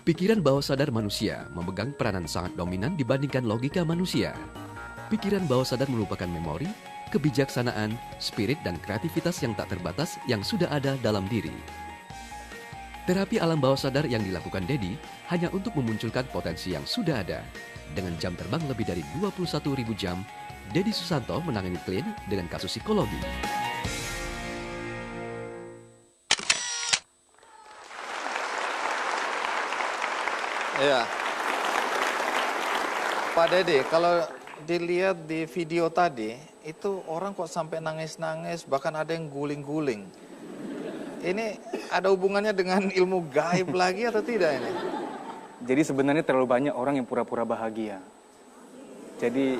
Pikiran bawah sadar manusia memegang peranan sangat dominan dibandingkan logika manusia. Pikiran bawah sadar merupakan memori, kebijaksanaan, spirit, dan kreativitas yang tak terbatas yang sudah ada dalam diri. Terapi alam bawah sadar yang dilakukan Dedi hanya untuk memunculkan potensi yang sudah ada. Dengan jam terbang lebih dari 21.000 jam, Dedi Susanto menangani klien dengan kasus psikologi. Ya, Pak Dedi, kalau dilihat di video tadi, itu orang kok sampai nangis-nangis, bahkan ada yang guling-guling. Ini ada hubungannya dengan ilmu gaib lagi atau tidak ini? Jadi sebenarnya terlalu banyak orang yang pura-pura bahagia. Jadi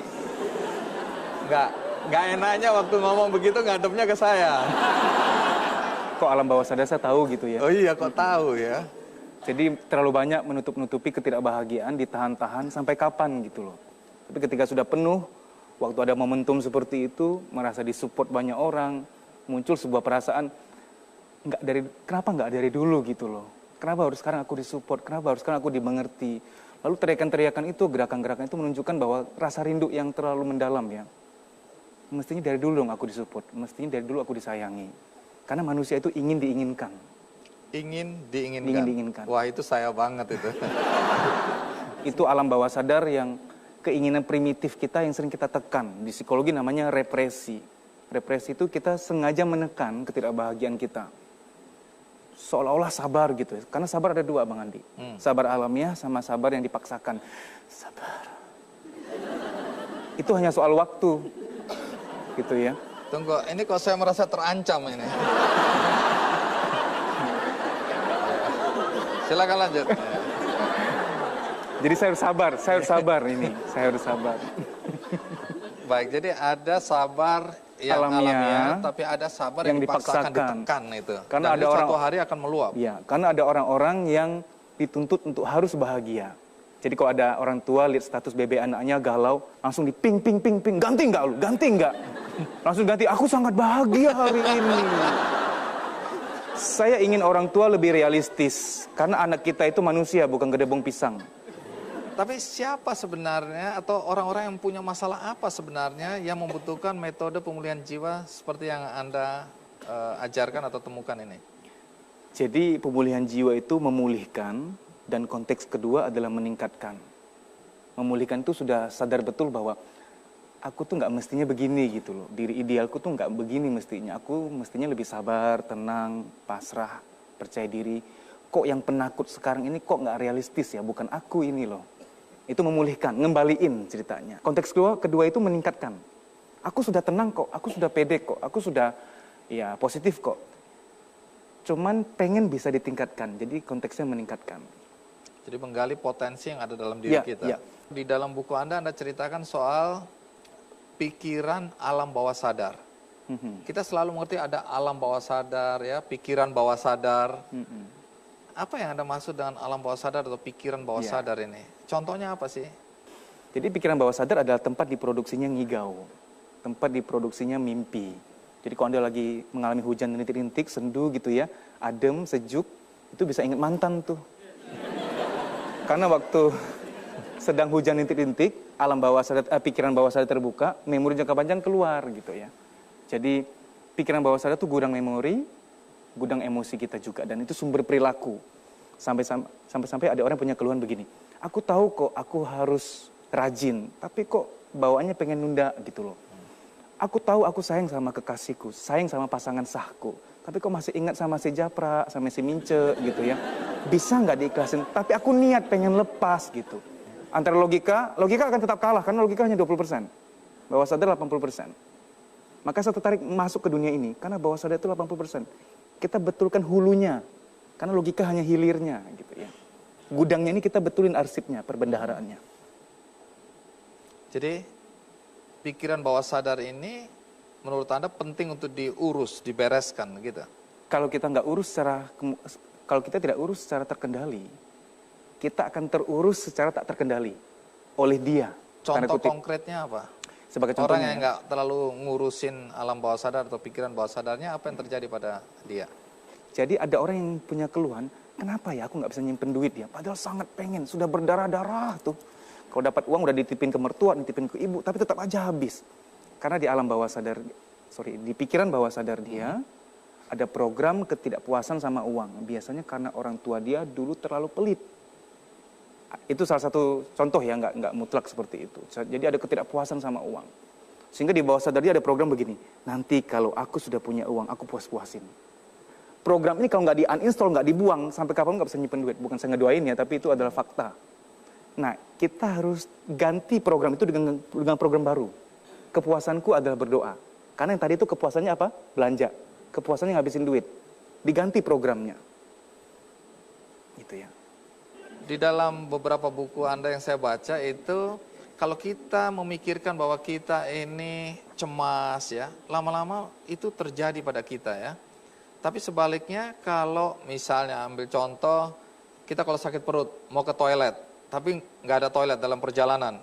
Nggak enaknya waktu ngomong begitu ngadepnya ke saya. kok alam bawah sadar saya tahu gitu ya. Oh iya, kok tahu ya? Jadi terlalu banyak menutup-nutupi ketidakbahagiaan, ditahan-tahan sampai kapan gitu loh. Tapi ketika sudah penuh, waktu ada momentum seperti itu, merasa disupport banyak orang, muncul sebuah perasaan, kenapa nggak dari dulu gitu loh. Kenapa harus sekarang aku disupport, kenapa harus sekarang aku dimengerti. Lalu teriakan-teriakan itu, gerakan-gerakan itu menunjukkan bahwa rasa rindu yang terlalu mendalam ya. Mestinya dari dulu dong aku disupport, mestinya dari dulu aku disayangi. Karena manusia itu ingin diinginkan. Ingin diinginkan. Ingin diinginkan. Wah, itu saya banget itu. Itu alam bawah sadar yang keinginan primitif kita yang sering kita tekan. Di psikologi namanya represi. Represi itu kita sengaja menekan ketidakbahagiaan kita. Seolah-olah sabar gitu. Karena sabar ada dua, Bang Andi. Sabar alamiah sama sabar yang dipaksakan. Sabar. Itu hanya soal waktu. Gitu ya. Tunggu, ini kok saya merasa terancam ini. Silakan lanjut. Jadi saya harus sabar ini. Saya harus sabar. Baik, jadi ada sabar yang alamiah, tapi ada sabar yang dipaksakan, ditekan itu. Karena dan ada orang suatu hari akan meluap. Iya, karena ada orang-orang yang dituntut untuk harus bahagia. Jadi kalau ada orang tua lihat status BB anaknya galau, langsung di ping, ganti nggak lu? Ganti nggak? Langsung ganti, aku sangat bahagia hari ini. Saya ingin orang tua lebih realistis, karena anak kita itu manusia, bukan gedebong pisang. Tapi siapa sebenarnya atau orang-orang yang punya masalah apa sebenarnya yang membutuhkan metode pemulihan jiwa seperti yang Anda ajarkan atau temukan ini? Jadi pemulihan jiwa itu memulihkan dan konteks kedua adalah meningkatkan. Memulihkan itu sudah sadar betul bahwa aku tuh nggak mestinya begini gitu loh. Diri idealku tuh nggak begini mestinya. Aku mestinya lebih sabar, tenang, pasrah, percaya diri. Kok yang penakut sekarang ini kok nggak realistis ya? Bukan aku ini loh. Itu memulihkan, ngembaliin ceritanya. Konteks kedua itu meningkatkan. Aku sudah tenang kok, aku sudah pede kok, aku sudah ya positif kok. Cuman pengen bisa ditingkatkan, jadi konteksnya meningkatkan. Jadi menggali potensi yang ada dalam diri kita. Ya. Di dalam buku Anda ceritakan soal pikiran alam bawah sadar. Kita selalu mengerti ada alam bawah sadar, ya, pikiran bawah sadar. Apa yang Anda maksud dengan alam bawah sadar atau pikiran bawah sadar ini? Contohnya apa sih? Jadi pikiran bawah sadar adalah tempat diproduksinya ngigau, tempat diproduksinya mimpi. Jadi kalau Anda lagi mengalami hujan rintik-rintik, sendu gitu ya, adem, sejuk, itu bisa ingat mantan tuh. Karena waktu sedang hujan rintik-rintik, alam bawah sadar, pikiran bawah sadar terbuka, memori jangka panjang keluar gitu ya. Jadi pikiran bawah sadar itu gudang memori, gudang emosi kita juga, dan itu sumber perilaku. Sampai-sampai ada orang punya keluhan begini, aku tahu kok aku harus rajin, tapi kok bawaannya pengen nunda gitu loh. Aku tahu aku sayang sama kekasihku, sayang sama pasangan sahku, tapi kok masih ingat sama si Japra, sama si Mince gitu ya. Bisa nggak diikhlasin, tapi aku niat pengen lepas gitu. Antara logika akan tetap kalah, karena logika hanya 20%, bawah sadar 80%. Maka saya tertarik masuk ke dunia ini, karena bawah sadar itu 80%. Kita betulkan hulunya, karena logika hanya hilirnya gitu ya. Gudangnya ini kita betulin arsipnya, perbendaharaannya. Jadi pikiran bawah sadar ini menurut Anda penting untuk diurus, dibereskan gitu? Kalau kita tidak urus secara terkendali, kita akan terurus secara tak terkendali oleh dia. Contoh konkretnya apa? Sebagai Orang contohnya, yang nggak terlalu ngurusin alam bawah sadar atau pikiran bawah sadarnya, apa yang terjadi pada dia? jadi ada orang yang punya keluhan, kenapa ya aku nggak bisa nyimpen duit ya? Padahal sangat pengen, sudah berdarah-darah tuh. Kalau dapat uang udah dititipin ke mertua, dititipin ke ibu, tapi tetap aja habis. Karena di alam bawah sadar, di pikiran bawah sadar dia, ada program ketidakpuasan sama uang. Biasanya karena orang tua dia dulu terlalu pelit. Itu salah satu contoh ya, nggak mutlak seperti itu. Jadi ada ketidakpuasan sama uang. Sehingga di bawah sadar dia ada program begini, nanti kalau aku sudah punya uang, aku puas-puasin. Program ini kalau nggak di-uninstall, nggak dibuang, sampai kapan nggak bisa nyimpen duit. Bukan saya ngedoain ya, tapi itu adalah fakta. Nah, kita harus ganti program itu dengan program baru. Kepuasanku adalah berdoa. Karena yang tadi itu kepuasannya apa? Belanja. Kepuasannya ngabisin duit. Diganti programnya. Gitu ya. Di dalam beberapa buku Anda yang saya baca itu, kalau kita memikirkan bahwa kita ini cemas ya, lama-lama itu terjadi pada kita ya. Tapi sebaliknya kalau misalnya ambil contoh, kita kalau sakit perut mau ke toilet, tapi nggak ada toilet dalam perjalanan.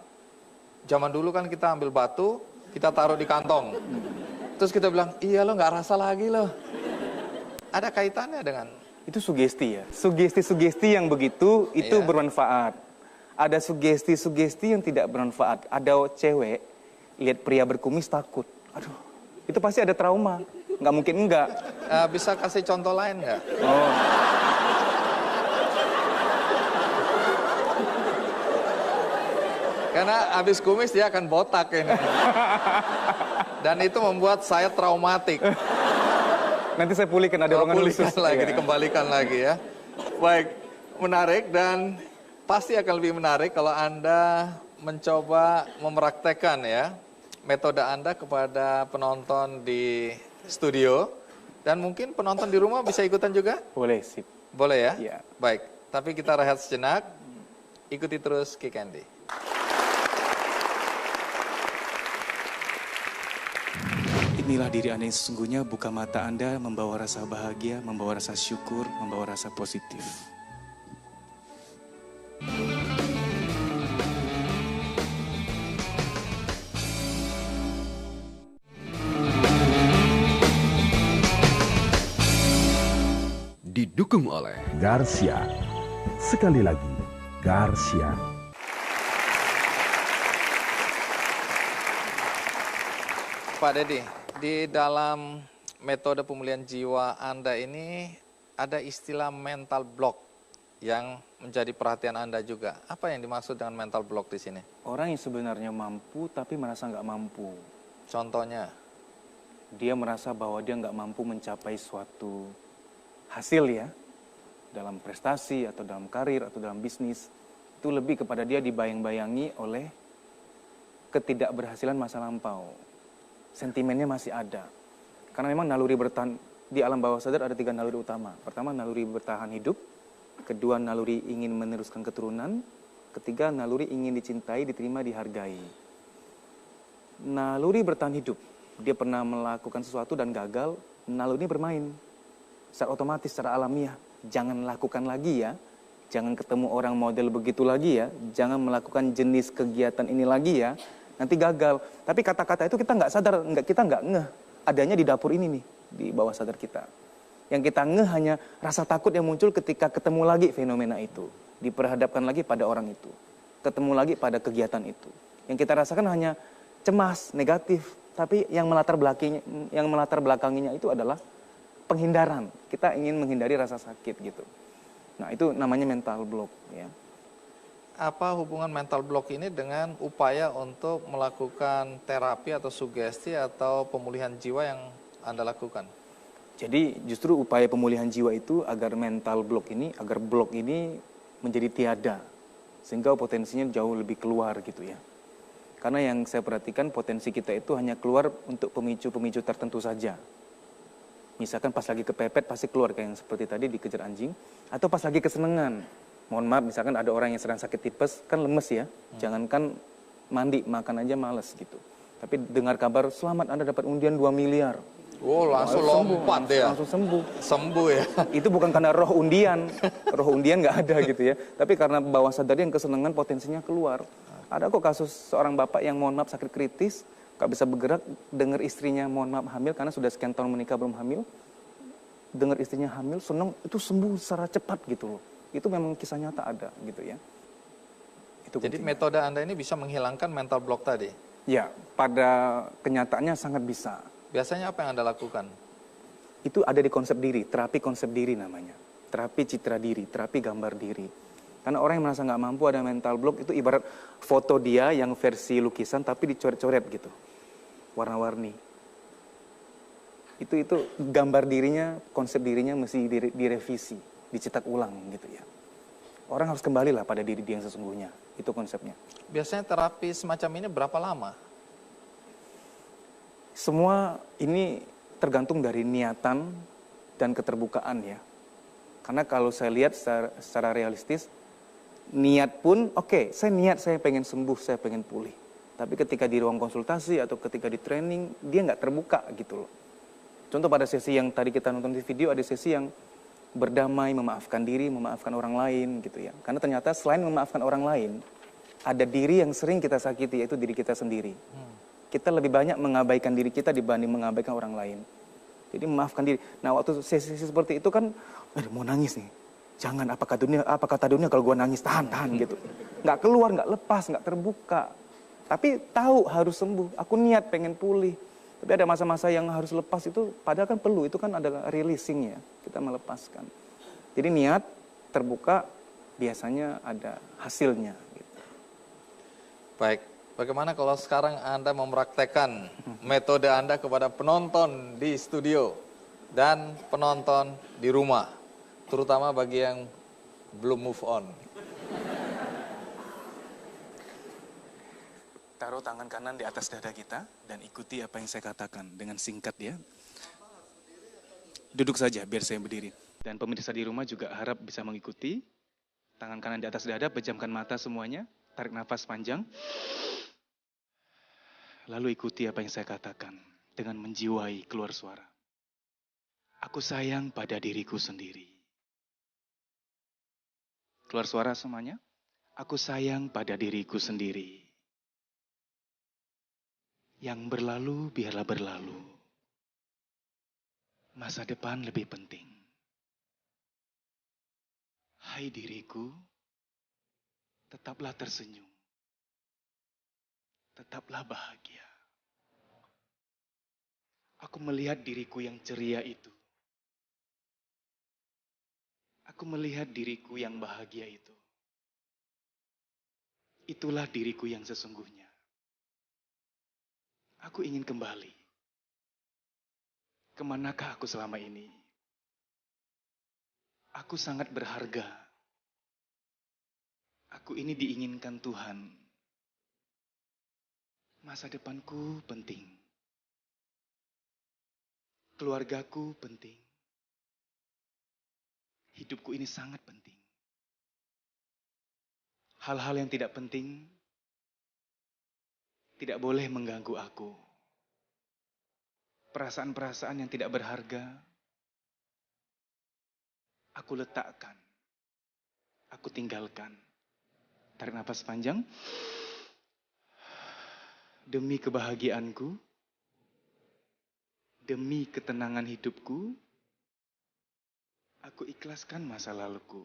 Zaman dulu kan kita ambil batu, kita taruh di kantong. Terus kita bilang, iya lo nggak rasa lagi lo. Ada kaitannya dengan? Itu sugesti ya. Sugesti-sugesti yang begitu, itu bermanfaat. Ada sugesti-sugesti yang tidak bermanfaat. Ada cewek, lihat pria berkumis takut. Aduh, itu pasti ada trauma. Nggak mungkin enggak. Bisa kasih contoh lain nggak? Oh. Karena habis kumis dia akan botak ini. Dan itu membuat saya traumatik. Nanti saya pulihkan, ada ruangan khusus. Lagi, dikembalikan lagi ya. Baik, menarik dan pasti akan lebih menarik kalau Anda mencoba mempraktekkan ya metode Anda kepada penonton di studio. Dan mungkin penonton di rumah bisa ikutan juga? Boleh, sip. Boleh ya? Iya. Baik, tapi kita rehat sejenak. Ikuti terus Kick Andy. Inilah diri Anda yang sesungguhnya, buka mata Anda, membawa rasa bahagia, membawa rasa syukur, membawa rasa positif. Didukung oleh Garcia. Sekali lagi, Garcia. Pak Dedi, di dalam metode pemulihan jiwa Anda ini ada istilah mental block yang menjadi perhatian Anda juga. Apa yang dimaksud dengan mental block di sini? Orang yang sebenarnya mampu tapi merasa nggak mampu. Contohnya? Dia merasa bahwa dia nggak mampu mencapai suatu hasil ya, dalam prestasi atau dalam karir atau dalam bisnis. Itu lebih kepada dia dibayang-bayangi oleh ketidakberhasilan masa lampau. Sentimennya masih ada. Karena memang naluri bertahan, di alam bawah sadar ada 3 naluri utama. Pertama, naluri bertahan hidup. Kedua, naluri ingin meneruskan keturunan. Ketiga, naluri ingin dicintai, diterima, dihargai. Naluri bertahan hidup. Dia pernah melakukan sesuatu dan gagal, naluri ini bermain. Secara otomatis, secara alamiah. Jangan lakukan lagi ya. Jangan ketemu orang model begitu lagi ya. Jangan melakukan jenis kegiatan ini lagi ya. Nanti gagal. Tapi kata-kata itu kita nggak sadar, kita nggak ngeh. Adanya di dapur ini nih, di bawah sadar kita. Yang kita ngeh hanya rasa takut yang muncul ketika ketemu lagi fenomena itu. Diperhadapkan lagi pada orang itu. Ketemu lagi pada kegiatan itu. Yang kita rasakan hanya cemas, negatif. Tapi yang melatar belakanginya itu adalah penghindaran. Kita ingin menghindari rasa sakit gitu. Nah itu namanya mental block ya. Apa hubungan mental block ini dengan upaya untuk melakukan terapi atau sugesti atau pemulihan jiwa yang Anda lakukan? Jadi justru upaya pemulihan jiwa itu agar mental block ini, agar blok ini menjadi tiada. Sehingga potensinya jauh lebih keluar gitu ya. Karena yang saya perhatikan potensi kita itu hanya keluar untuk pemicu-pemicu tertentu saja. Misalkan pas lagi kepepet pasti keluar kayak yang seperti tadi dikejar anjing. Atau pas lagi kesenangan. Mohon maaf, misalkan ada orang yang sedang sakit tipes, kan lemes ya. Jangankan mandi, makan aja males gitu. Tapi dengar kabar, selamat Anda dapat undian 2 miliar. Oh, langsung lompat ya. Langsung sembuh. Sembuh ya. Itu bukan karena roh undian nggak ada gitu ya. Tapi karena bawah sadar yang kesenangan potensinya keluar. Ada kok kasus seorang bapak yang mohon maaf sakit kritis, nggak bisa bergerak, dengar istrinya mohon maaf hamil karena sudah sekian tahun menikah belum hamil. Dengar istrinya hamil, senang, itu sembuh secara cepat gitu loh. Itu memang kisah nyata ada gitu ya. Itu Jadi kuncinya. metode Anda ini bisa menghilangkan mental block tadi? Ya, pada kenyataannya sangat bisa. Biasanya apa yang Anda lakukan? Itu ada di konsep diri, terapi konsep diri namanya. Terapi citra diri, terapi gambar diri. Karena orang yang merasa nggak mampu ada mental block itu ibarat foto dia yang versi lukisan tapi dicoret-coret gitu. Warna-warni. Itu gambar dirinya, konsep dirinya mesti direvisi, dicetak ulang gitu ya. Orang harus kembali lah pada diri dia yang sesungguhnya. Itu konsepnya. Biasanya terapi semacam ini berapa lama? Semua ini tergantung dari niatan dan keterbukaan ya. Karena kalau saya lihat secara realistis, niat pun oke, saya niat saya pengen sembuh, saya pengen pulih. Tapi ketika di ruang konsultasi atau ketika di training, dia nggak terbuka gitu loh. Contoh pada sesi yang tadi kita nonton di video, ada sesi yang berdamai, memaafkan diri, memaafkan orang lain gitu ya. Karena ternyata selain memaafkan orang lain, ada diri yang sering kita sakiti, yaitu diri kita sendiri. Kita lebih banyak mengabaikan diri kita dibanding mengabaikan orang lain. Jadi memaafkan diri. Nah waktu sesi seperti itu kan, mau nangis nih. Jangan, apa kata dunia kalau gue nangis, tahan gitu. Nggak keluar, nggak lepas, nggak terbuka. Tapi tahu harus sembuh, aku niat pengen pulih. Tapi ada masa-masa yang harus lepas itu, padahal kan perlu, itu kan ada releasing ya, kita melepaskan. Jadi niat, terbuka, biasanya ada hasilnya. Gitu. Baik, bagaimana kalau sekarang Anda mempraktekkan metode Anda kepada penonton di studio dan penonton di rumah, terutama bagi yang belum move on? Taruh tangan kanan di atas dada kita dan ikuti apa yang saya katakan dengan singkat ya. Duduk saja biar saya berdiri. Dan pemirsa di rumah juga harap bisa mengikuti. Tangan kanan di atas dada, pejamkan mata semuanya. Tarik nafas panjang. Lalu ikuti apa yang saya katakan dengan menjiwai keluar suara. Aku sayang pada diriku sendiri. Keluar suara semuanya. Aku sayang pada diriku sendiri. Yang berlalu, biarlah berlalu. Masa depan lebih penting. Hai diriku, tetaplah tersenyum. Tetaplah bahagia. Aku melihat diriku yang ceria itu. Aku melihat diriku yang bahagia itu. Itulah diriku yang sesungguhnya. Aku ingin kembali. Kemanakah aku selama ini? Aku sangat berharga. Aku ini diinginkan Tuhan. Masa depanku penting. Keluargaku penting. Hidupku ini sangat penting. Hal-hal yang tidak penting tidak boleh mengganggu aku. Perasaan-perasaan yang tidak berharga, aku letakkan. Aku tinggalkan. Tarik nafas panjang. Demi kebahagiaanku, demi ketenangan hidupku, aku ikhlaskan masa laluku.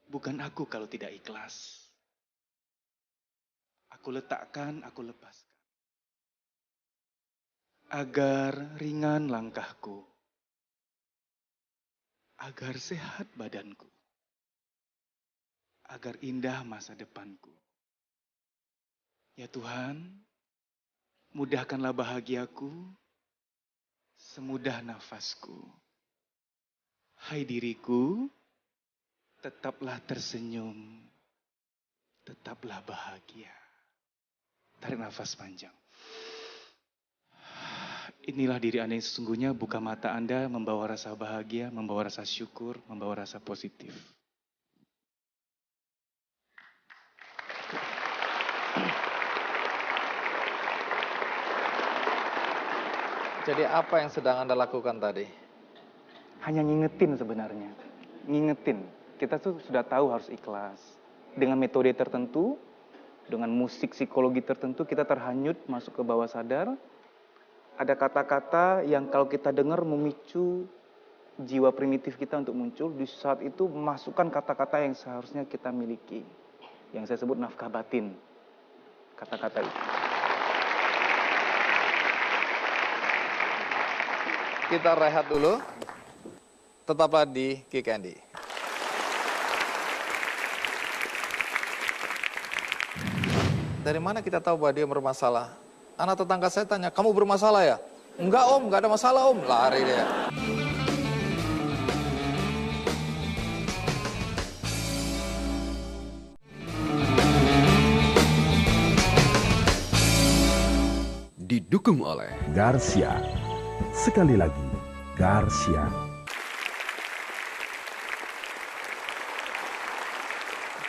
Bukan aku kalau tidak ikhlas. Aku letakkan, aku lepaskan. Agar ringan langkahku. Agar sehat badanku. Agar indah masa depanku. Ya Tuhan, mudahkanlah bahagiaku, semudah nafasku. Hai diriku, tetaplah tersenyum, tetaplah bahagia. Tarik nafas panjang. Inilah diri Anda yang sesungguhnya, buka mata Anda, membawa rasa bahagia, membawa rasa syukur, membawa rasa positif. Jadi apa yang sedang Anda lakukan tadi? Hanya ngingetin sebenarnya. Ngingetin. Kita tuh sudah tahu harus ikhlas. Dengan metode tertentu, dengan musik psikologi tertentu, kita terhanyut masuk ke bawah sadar. Ada kata-kata yang kalau kita dengar memicu jiwa primitif kita untuk muncul. Di saat itu masukkan kata-kata yang seharusnya kita miliki. Yang saya sebut nafkah batin. Kata-kata itu. Kita rehat dulu. Tetaplah di Kick Andy. Dari mana kita tahu bahwa dia bermasalah? Anak tetangga saya tanya, kamu bermasalah ya? Enggak om, enggak ada masalah om. Lari dia. Didukung oleh Garcia. Sekali lagi, Garcia.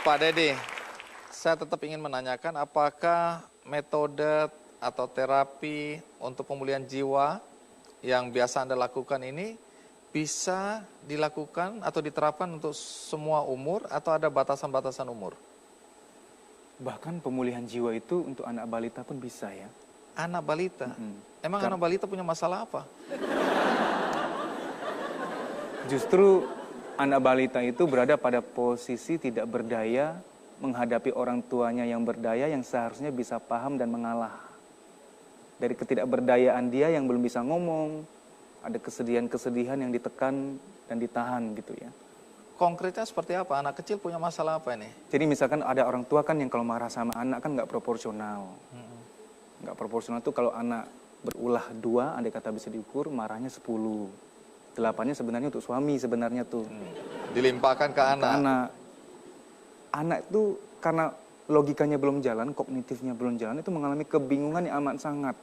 Pak Dede, saya tetap ingin menanyakan apakah metode atau terapi untuk pemulihan jiwa yang biasa Anda lakukan ini bisa dilakukan atau diterapkan untuk semua umur atau ada batasan-batasan umur? Bahkan pemulihan jiwa itu untuk anak balita pun bisa ya. Anak balita? Emang anak balita punya masalah apa? Justru anak balita itu berada pada posisi tidak berdaya menghadapi orang tuanya yang berdaya yang seharusnya bisa paham dan mengalah. Dari ketidakberdayaan dia yang belum bisa ngomong, ada kesedihan-kesedihan yang ditekan dan ditahan gitu ya. Konkretnya seperti apa? Anak kecil punya masalah apa ini? Jadi misalkan ada orang tua kan yang kalau marah sama anak kan nggak proporsional. Nggak proporsional tuh kalau anak berulah 2, andai kata bisa diukur, marahnya 10. 8-nya sebenarnya untuk suami sebenarnya tuh. Dilimpahkan ke anak. Anak itu karena logikanya belum jalan, kognitifnya belum jalan, itu mengalami kebingungan yang amat sangat.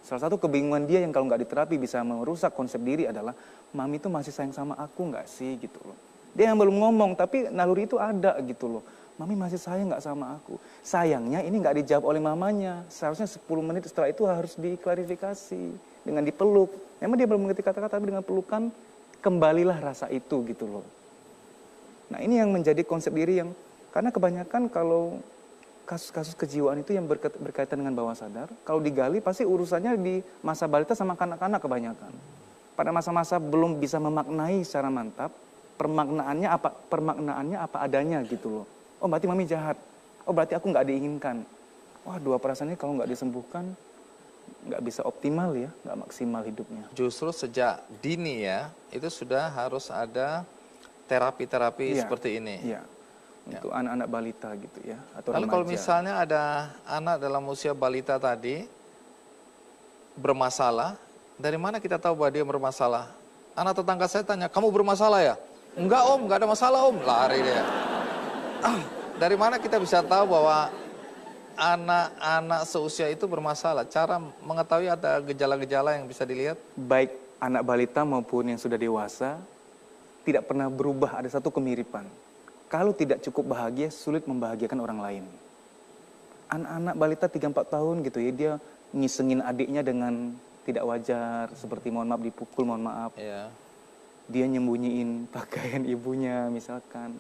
Salah satu kebingungan dia yang kalau nggak diterapi bisa merusak konsep diri adalah, mami itu masih sayang sama aku nggak sih gitu loh. Dia yang belum ngomong, tapi naluri itu ada gitu loh. Mami masih sayang nggak sama aku? Sayangnya ini nggak dijawab oleh mamanya. Seharusnya 10 menit setelah itu harus diklarifikasi dengan dipeluk. Memang dia belum mengerti kata-kata, tapi dengan pelukan kembalilah rasa itu gitu loh. Nah ini yang menjadi konsep diri yang, karena kebanyakan kalau kasus-kasus kejiwaan itu yang berkaitan dengan bawah sadar, kalau digali pasti urusannya di masa balita sama kanak-kanak kebanyakan. Pada masa-masa belum bisa memaknai secara mantap, permaknaannya apa adanya gitu loh. Oh berarti mami jahat, oh berarti aku nggak diinginkan. Wah 2 perasaan ini kalau nggak disembuhkan, nggak bisa optimal ya, nggak maksimal hidupnya. Justru sejak dini ya, itu sudah harus ada terapi-terapi seperti ini. Iya, untuk anak-anak balita gitu ya. Atau Lalu remaja. kalau misalnya ada anak dalam usia balita tadi bermasalah, dari mana kita tahu bahwa dia bermasalah? Anak tetangga saya tanya, kamu bermasalah ya? Enggak om, nggak ada masalah om. Lari dia. Dari mana kita bisa tahu bahwa anak-anak seusia itu bermasalah? Cara mengetahui ada gejala-gejala yang bisa dilihat? Baik anak balita maupun yang sudah dewasa, tidak pernah berubah, ada satu kemiripan. Kalau tidak cukup bahagia, sulit membahagiakan orang lain. Anak-anak balita 3-4 tahun gitu ya, dia ngisengin adiknya dengan tidak wajar, seperti mohon maaf dipukul, mohon maaf. Iya. Dia nyembunyiin pakaian ibunya misalkan.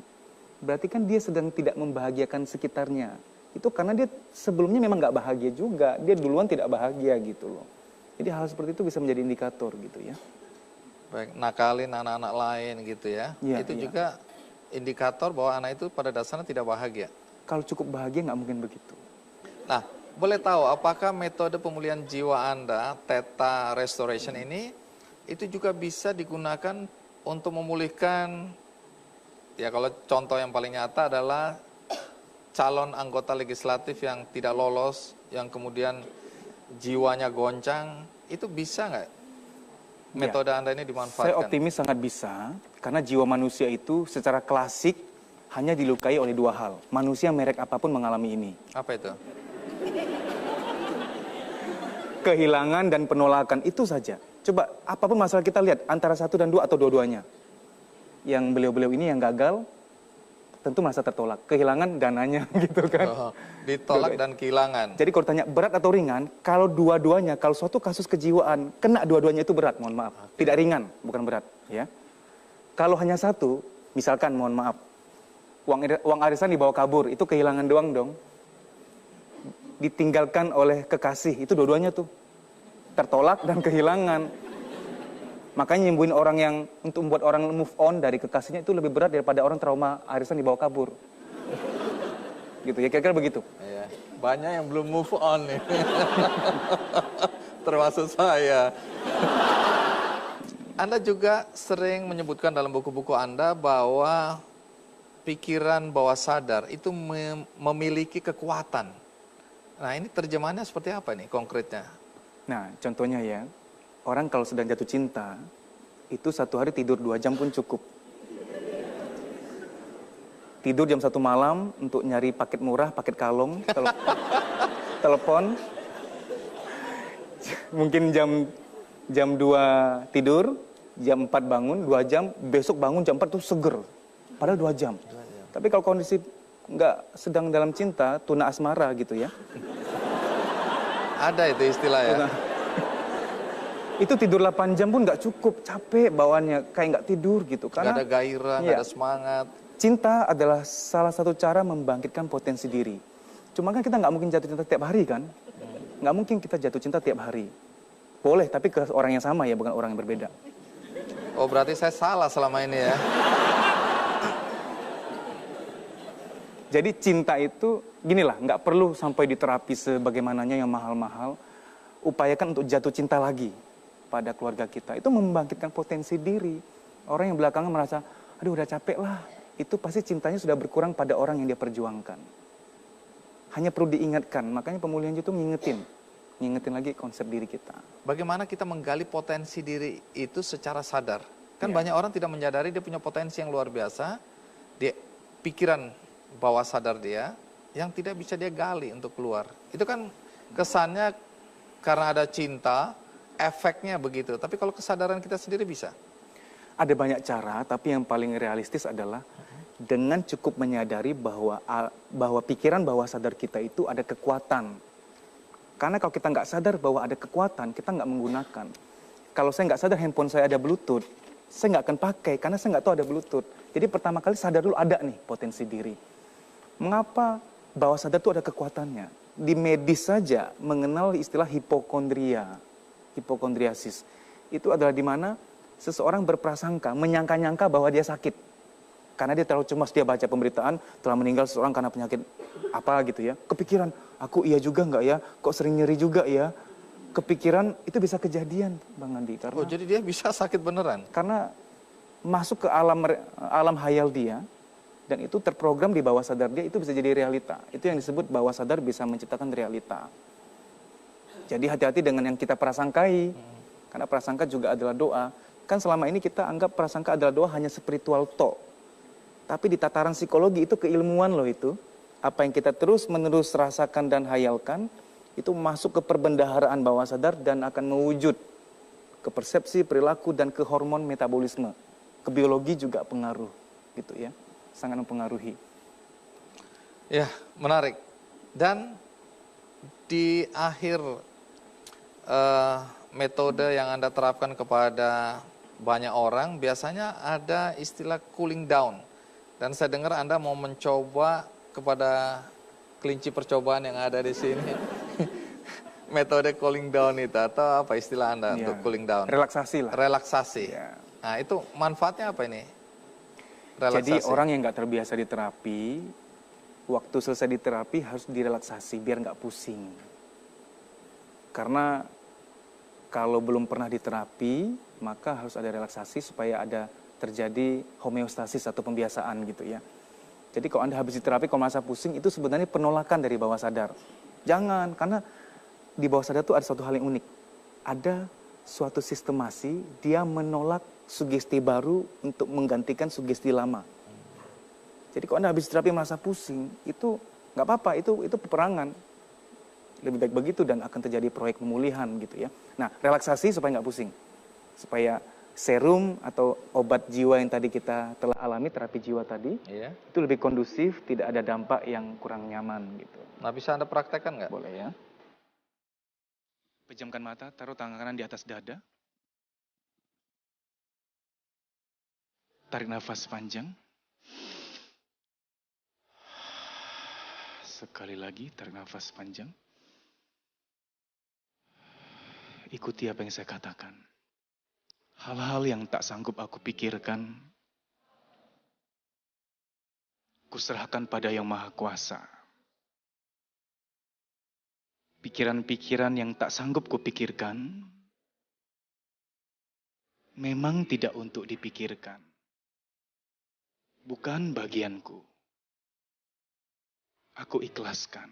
Berarti kan dia sedang tidak membahagiakan sekitarnya. Itu karena dia sebelumnya memang nggak bahagia juga. Dia duluan tidak bahagia gitu loh. Jadi hal seperti itu bisa menjadi indikator gitu ya. Baik, nakalin anak-anak lain gitu ya. Iya, itu iya. juga indikator bahwa anak itu pada dasarnya tidak bahagia. Kalau cukup bahagia nggak mungkin begitu. Nah, boleh tahu apakah metode pemulihan jiwa Anda, Theta Restoration ini, itu juga bisa digunakan untuk memulihkan, ya kalau contoh yang paling nyata adalah calon anggota legislatif yang tidak lolos, yang kemudian jiwanya goncang, itu bisa nggak metode Anda ini dimanfaatkan? Saya optimis sangat bisa, karena jiwa manusia itu secara klasik hanya dilukai oleh 2 hal. Manusia merek apapun mengalami ini. Apa itu? Kehilangan dan penolakan, itu saja. Coba, apapun masalah kita lihat, antara 1 dan 2 atau dua-duanya. Yang beliau-beliau ini yang gagal, tentu merasa tertolak. Kehilangan dananya gitu kan. Oh, ditolak dan kehilangan. Jadi kalau tanya berat atau ringan, kalau dua-duanya, kalau suatu kasus kejiwaan, kena dua-duanya itu berat, mohon maaf. Tidak ringan, bukan berat. Ya. Kalau hanya satu, misalkan mohon maaf, uang arisan dibawa kabur, itu kehilangan doang dong. Ditinggalkan oleh kekasih, itu dua-duanya tuh. Tertolak dan kehilangan. Makanya nyembuhin orang yang, untuk membuat orang move on dari kekasihnya itu lebih berat daripada orang trauma arisan dibawa kabur. Gitu ya, kira-kira begitu. Ya, banyak yang belum move on nih. Termasuk saya. Anda juga sering menyebutkan dalam buku-buku Anda bahwa pikiran bawah sadar itu memiliki kekuatan. Nah, ini terjemahannya seperti apa nih konkretnya? Nah, contohnya ya, orang kalau sedang jatuh cinta, itu satu hari tidur 2 jam pun cukup. Tidur jam 1 malam untuk nyari paket murah, paket kalong, telepon. Mungkin jam 2 tidur, jam 4 bangun, 2 jam, besok bangun jam 4 tuh seger. Padahal 2 jam. Tapi kalau kondisi nggak sedang dalam cinta, tuna asmara gitu ya. Ada itu istilah ya? Itu tidur 8 jam pun nggak cukup, capek bawaannya, kayak nggak tidur gitu. Nggak ada gairah, nggak ada semangat. Cinta adalah salah satu cara membangkitkan potensi diri. Cuma kan kita nggak mungkin jatuh cinta tiap hari kan? Nggak mungkin kita jatuh cinta tiap hari. Boleh, tapi ke orang yang sama ya, bukan orang yang berbeda. Oh, berarti saya salah selama ini ya? Jadi cinta itu, ginilah, nggak perlu sampai diterapi sebagaimananya yang mahal-mahal. Upayakan untuk jatuh cinta lagi pada keluarga kita. Itu membangkitkan potensi diri. Orang yang belakangan merasa, aduh udah capek lah. Itu pasti cintanya sudah berkurang pada orang yang dia perjuangkan. Hanya perlu diingatkan, makanya pemulihan itu ngingetin lagi konsep diri kita. Bagaimana kita menggali potensi diri itu secara sadar? Kan banyak orang tidak menyadari dia punya potensi yang luar biasa. Dia pikiran bawah sadar dia yang tidak bisa dia gali untuk keluar. Itu kan kesannya karena ada cinta, efeknya begitu. Tapi kalau kesadaran kita sendiri bisa? Ada banyak cara, tapi yang paling realistis adalah dengan cukup menyadari bahwa pikiran bawah sadar kita itu ada kekuatan. Karena kalau kita nggak sadar bahwa ada kekuatan, kita nggak menggunakan. Kalau saya nggak sadar handphone saya ada Bluetooth, saya nggak akan pakai karena saya nggak tahu ada Bluetooth. Jadi pertama kali sadar dulu ada nih potensi diri. Mengapa bawah sadar itu ada kekuatannya? Di medis saja mengenal istilah hipokondria, hipokondriasis. Itu adalah di mana seseorang berprasangka, menyangka-nyangka bahwa dia sakit. Karena dia terlalu cemas, dia baca pemberitaan telah meninggal seseorang karena penyakit apa gitu ya. Kepikiran, aku iya juga nggak ya? Kok sering nyeri juga ya? Kepikiran itu bisa kejadian, Bang Andi. Karena, oh, jadi dia bisa sakit beneran? Karena masuk ke alam hayal dia, dan itu terprogram di bawah sadar dia, itu bisa jadi realita. Itu yang disebut bawah sadar bisa menciptakan realita. Jadi hati-hati dengan yang kita prasangkai, karena prasangka juga adalah doa. Kan selama ini kita anggap prasangka adalah doa hanya spiritual talk. Tapi di tataran psikologi itu keilmuan loh itu. Apa yang kita terus-menerus rasakan dan hayalkan, itu masuk ke perbendaharaan bawah sadar dan akan mewujud ke persepsi, perilaku, dan ke hormon metabolisme. Ke biologi juga pengaruh gitu ya. Sangat mempengaruhi. Ya, menarik. Dan di akhir metode yang Anda terapkan kepada banyak orang, biasanya ada istilah cooling down. Dan saya dengar Anda mau mencoba kepada kelinci percobaan yang ada di sini. Metode cooling down itu, atau apa istilah Anda untuk cooling down? Relaksasi lah. Relaksasi. Ya. Nah, itu manfaatnya apa ini? Relaksasi. Jadi orang yang nggak terbiasa di terapi, waktu selesai di terapi harus direlaksasi biar nggak pusing. Karena kalau belum pernah diterapi, maka harus ada relaksasi supaya ada terjadi homeostasis atau pembiasaan gitu ya. Jadi kalau Anda habis diterapi kalau merasa pusing, itu sebenarnya penolakan dari bawah sadar. Jangan, karena di bawah sadar itu ada suatu hal yang unik. Ada suatu sistemasi, dia menolak sugesti baru untuk menggantikan sugesti lama. Jadi kalau Anda habis terapi merasa pusing, itu nggak apa-apa, itu peperangan. Lebih baik begitu dan akan terjadi proyek pemulihan gitu ya. Nah, relaksasi supaya nggak pusing. Supaya serum atau obat jiwa yang tadi kita telah alami, terapi jiwa tadi, Iya. itu lebih kondusif, tidak ada dampak yang kurang nyaman gitu. Nah, bisa Anda praktekkan nggak? Boleh ya. Pejamkan mata, taruh tangan kanan di atas dada. Tarik nafas panjang. Sekali lagi, tarik nafas panjang. Ikuti apa yang saya katakan. Hal-hal yang tak sanggup aku pikirkan, kuserahkan pada Yang Maha Kuasa. Pikiran-pikiran yang tak sanggup kupikirkan, memang tidak untuk dipikirkan. Bukan bagianku. Aku ikhlaskan.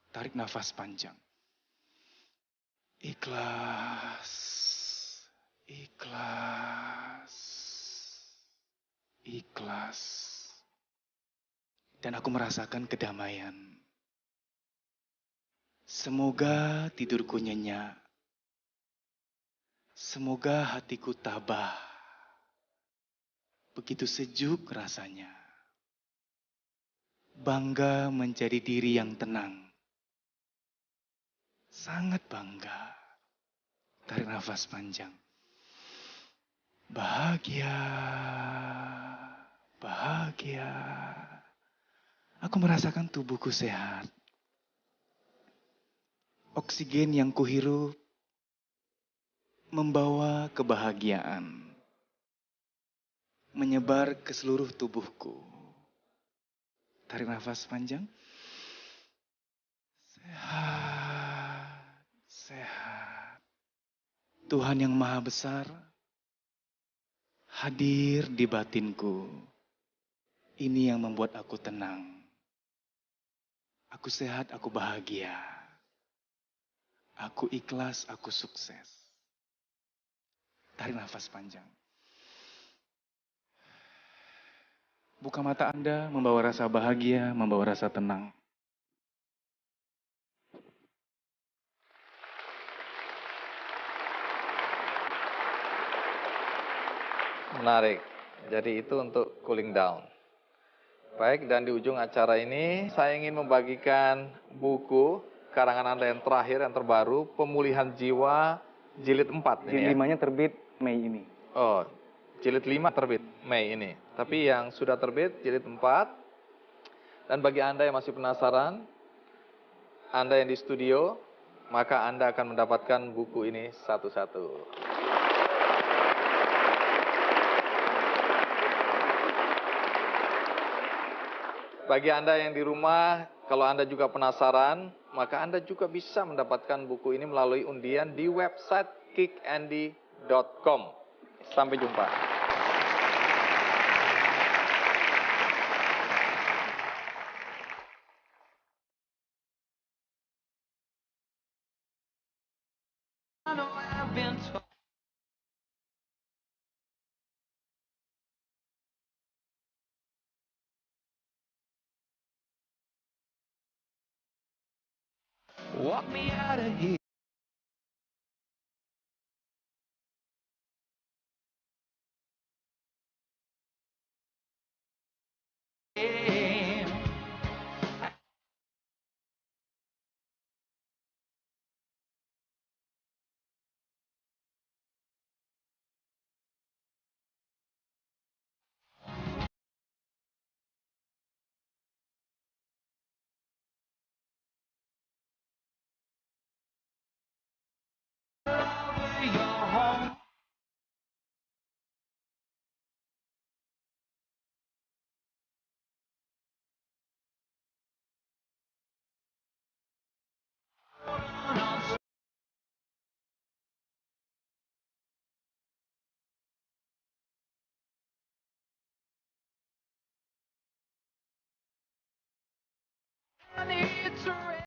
Tarik nafas panjang. Ikhlas. Ikhlas. Ikhlas. Dan aku merasakan kedamaian. Semoga tidurku nyenyak. Semoga hatiku tabah. Begitu sejuk rasanya. Bangga menjadi diri yang tenang. Sangat bangga. Tarik nafas panjang. Bahagia. Bahagia. Aku merasakan tubuhku sehat. Oksigen yang kuhirup membawa kebahagiaan. Menyebar ke seluruh tubuhku. Tarik nafas panjang. Sehat. Sehat. Tuhan yang Maha Besar hadir di batinku. Ini yang membuat aku tenang. Aku sehat, aku bahagia. Aku ikhlas, aku sukses. Tarik nafas panjang. Buka mata Anda, membawa rasa bahagia, membawa rasa tenang. Menarik. Jadi itu untuk cooling down. Baik, dan di ujung acara ini saya ingin membagikan buku karangan Anda yang terakhir, yang terbaru, Pemulihan Jiwa Jilid 4. Jilid 5-nya terbit Mei ini. Oh, Jilid 5 terbit Mei ini. Tapi yang sudah terbit Jilid 4. Dan bagi Anda yang masih penasaran, Anda yang di studio, maka Anda akan mendapatkan buku ini satu-satu. Bagi Anda yang di rumah, kalau Anda juga penasaran, maka Anda juga bisa mendapatkan buku ini melalui undian di website kickandy.com. Sampai jumpa. Walk me out of here. I need to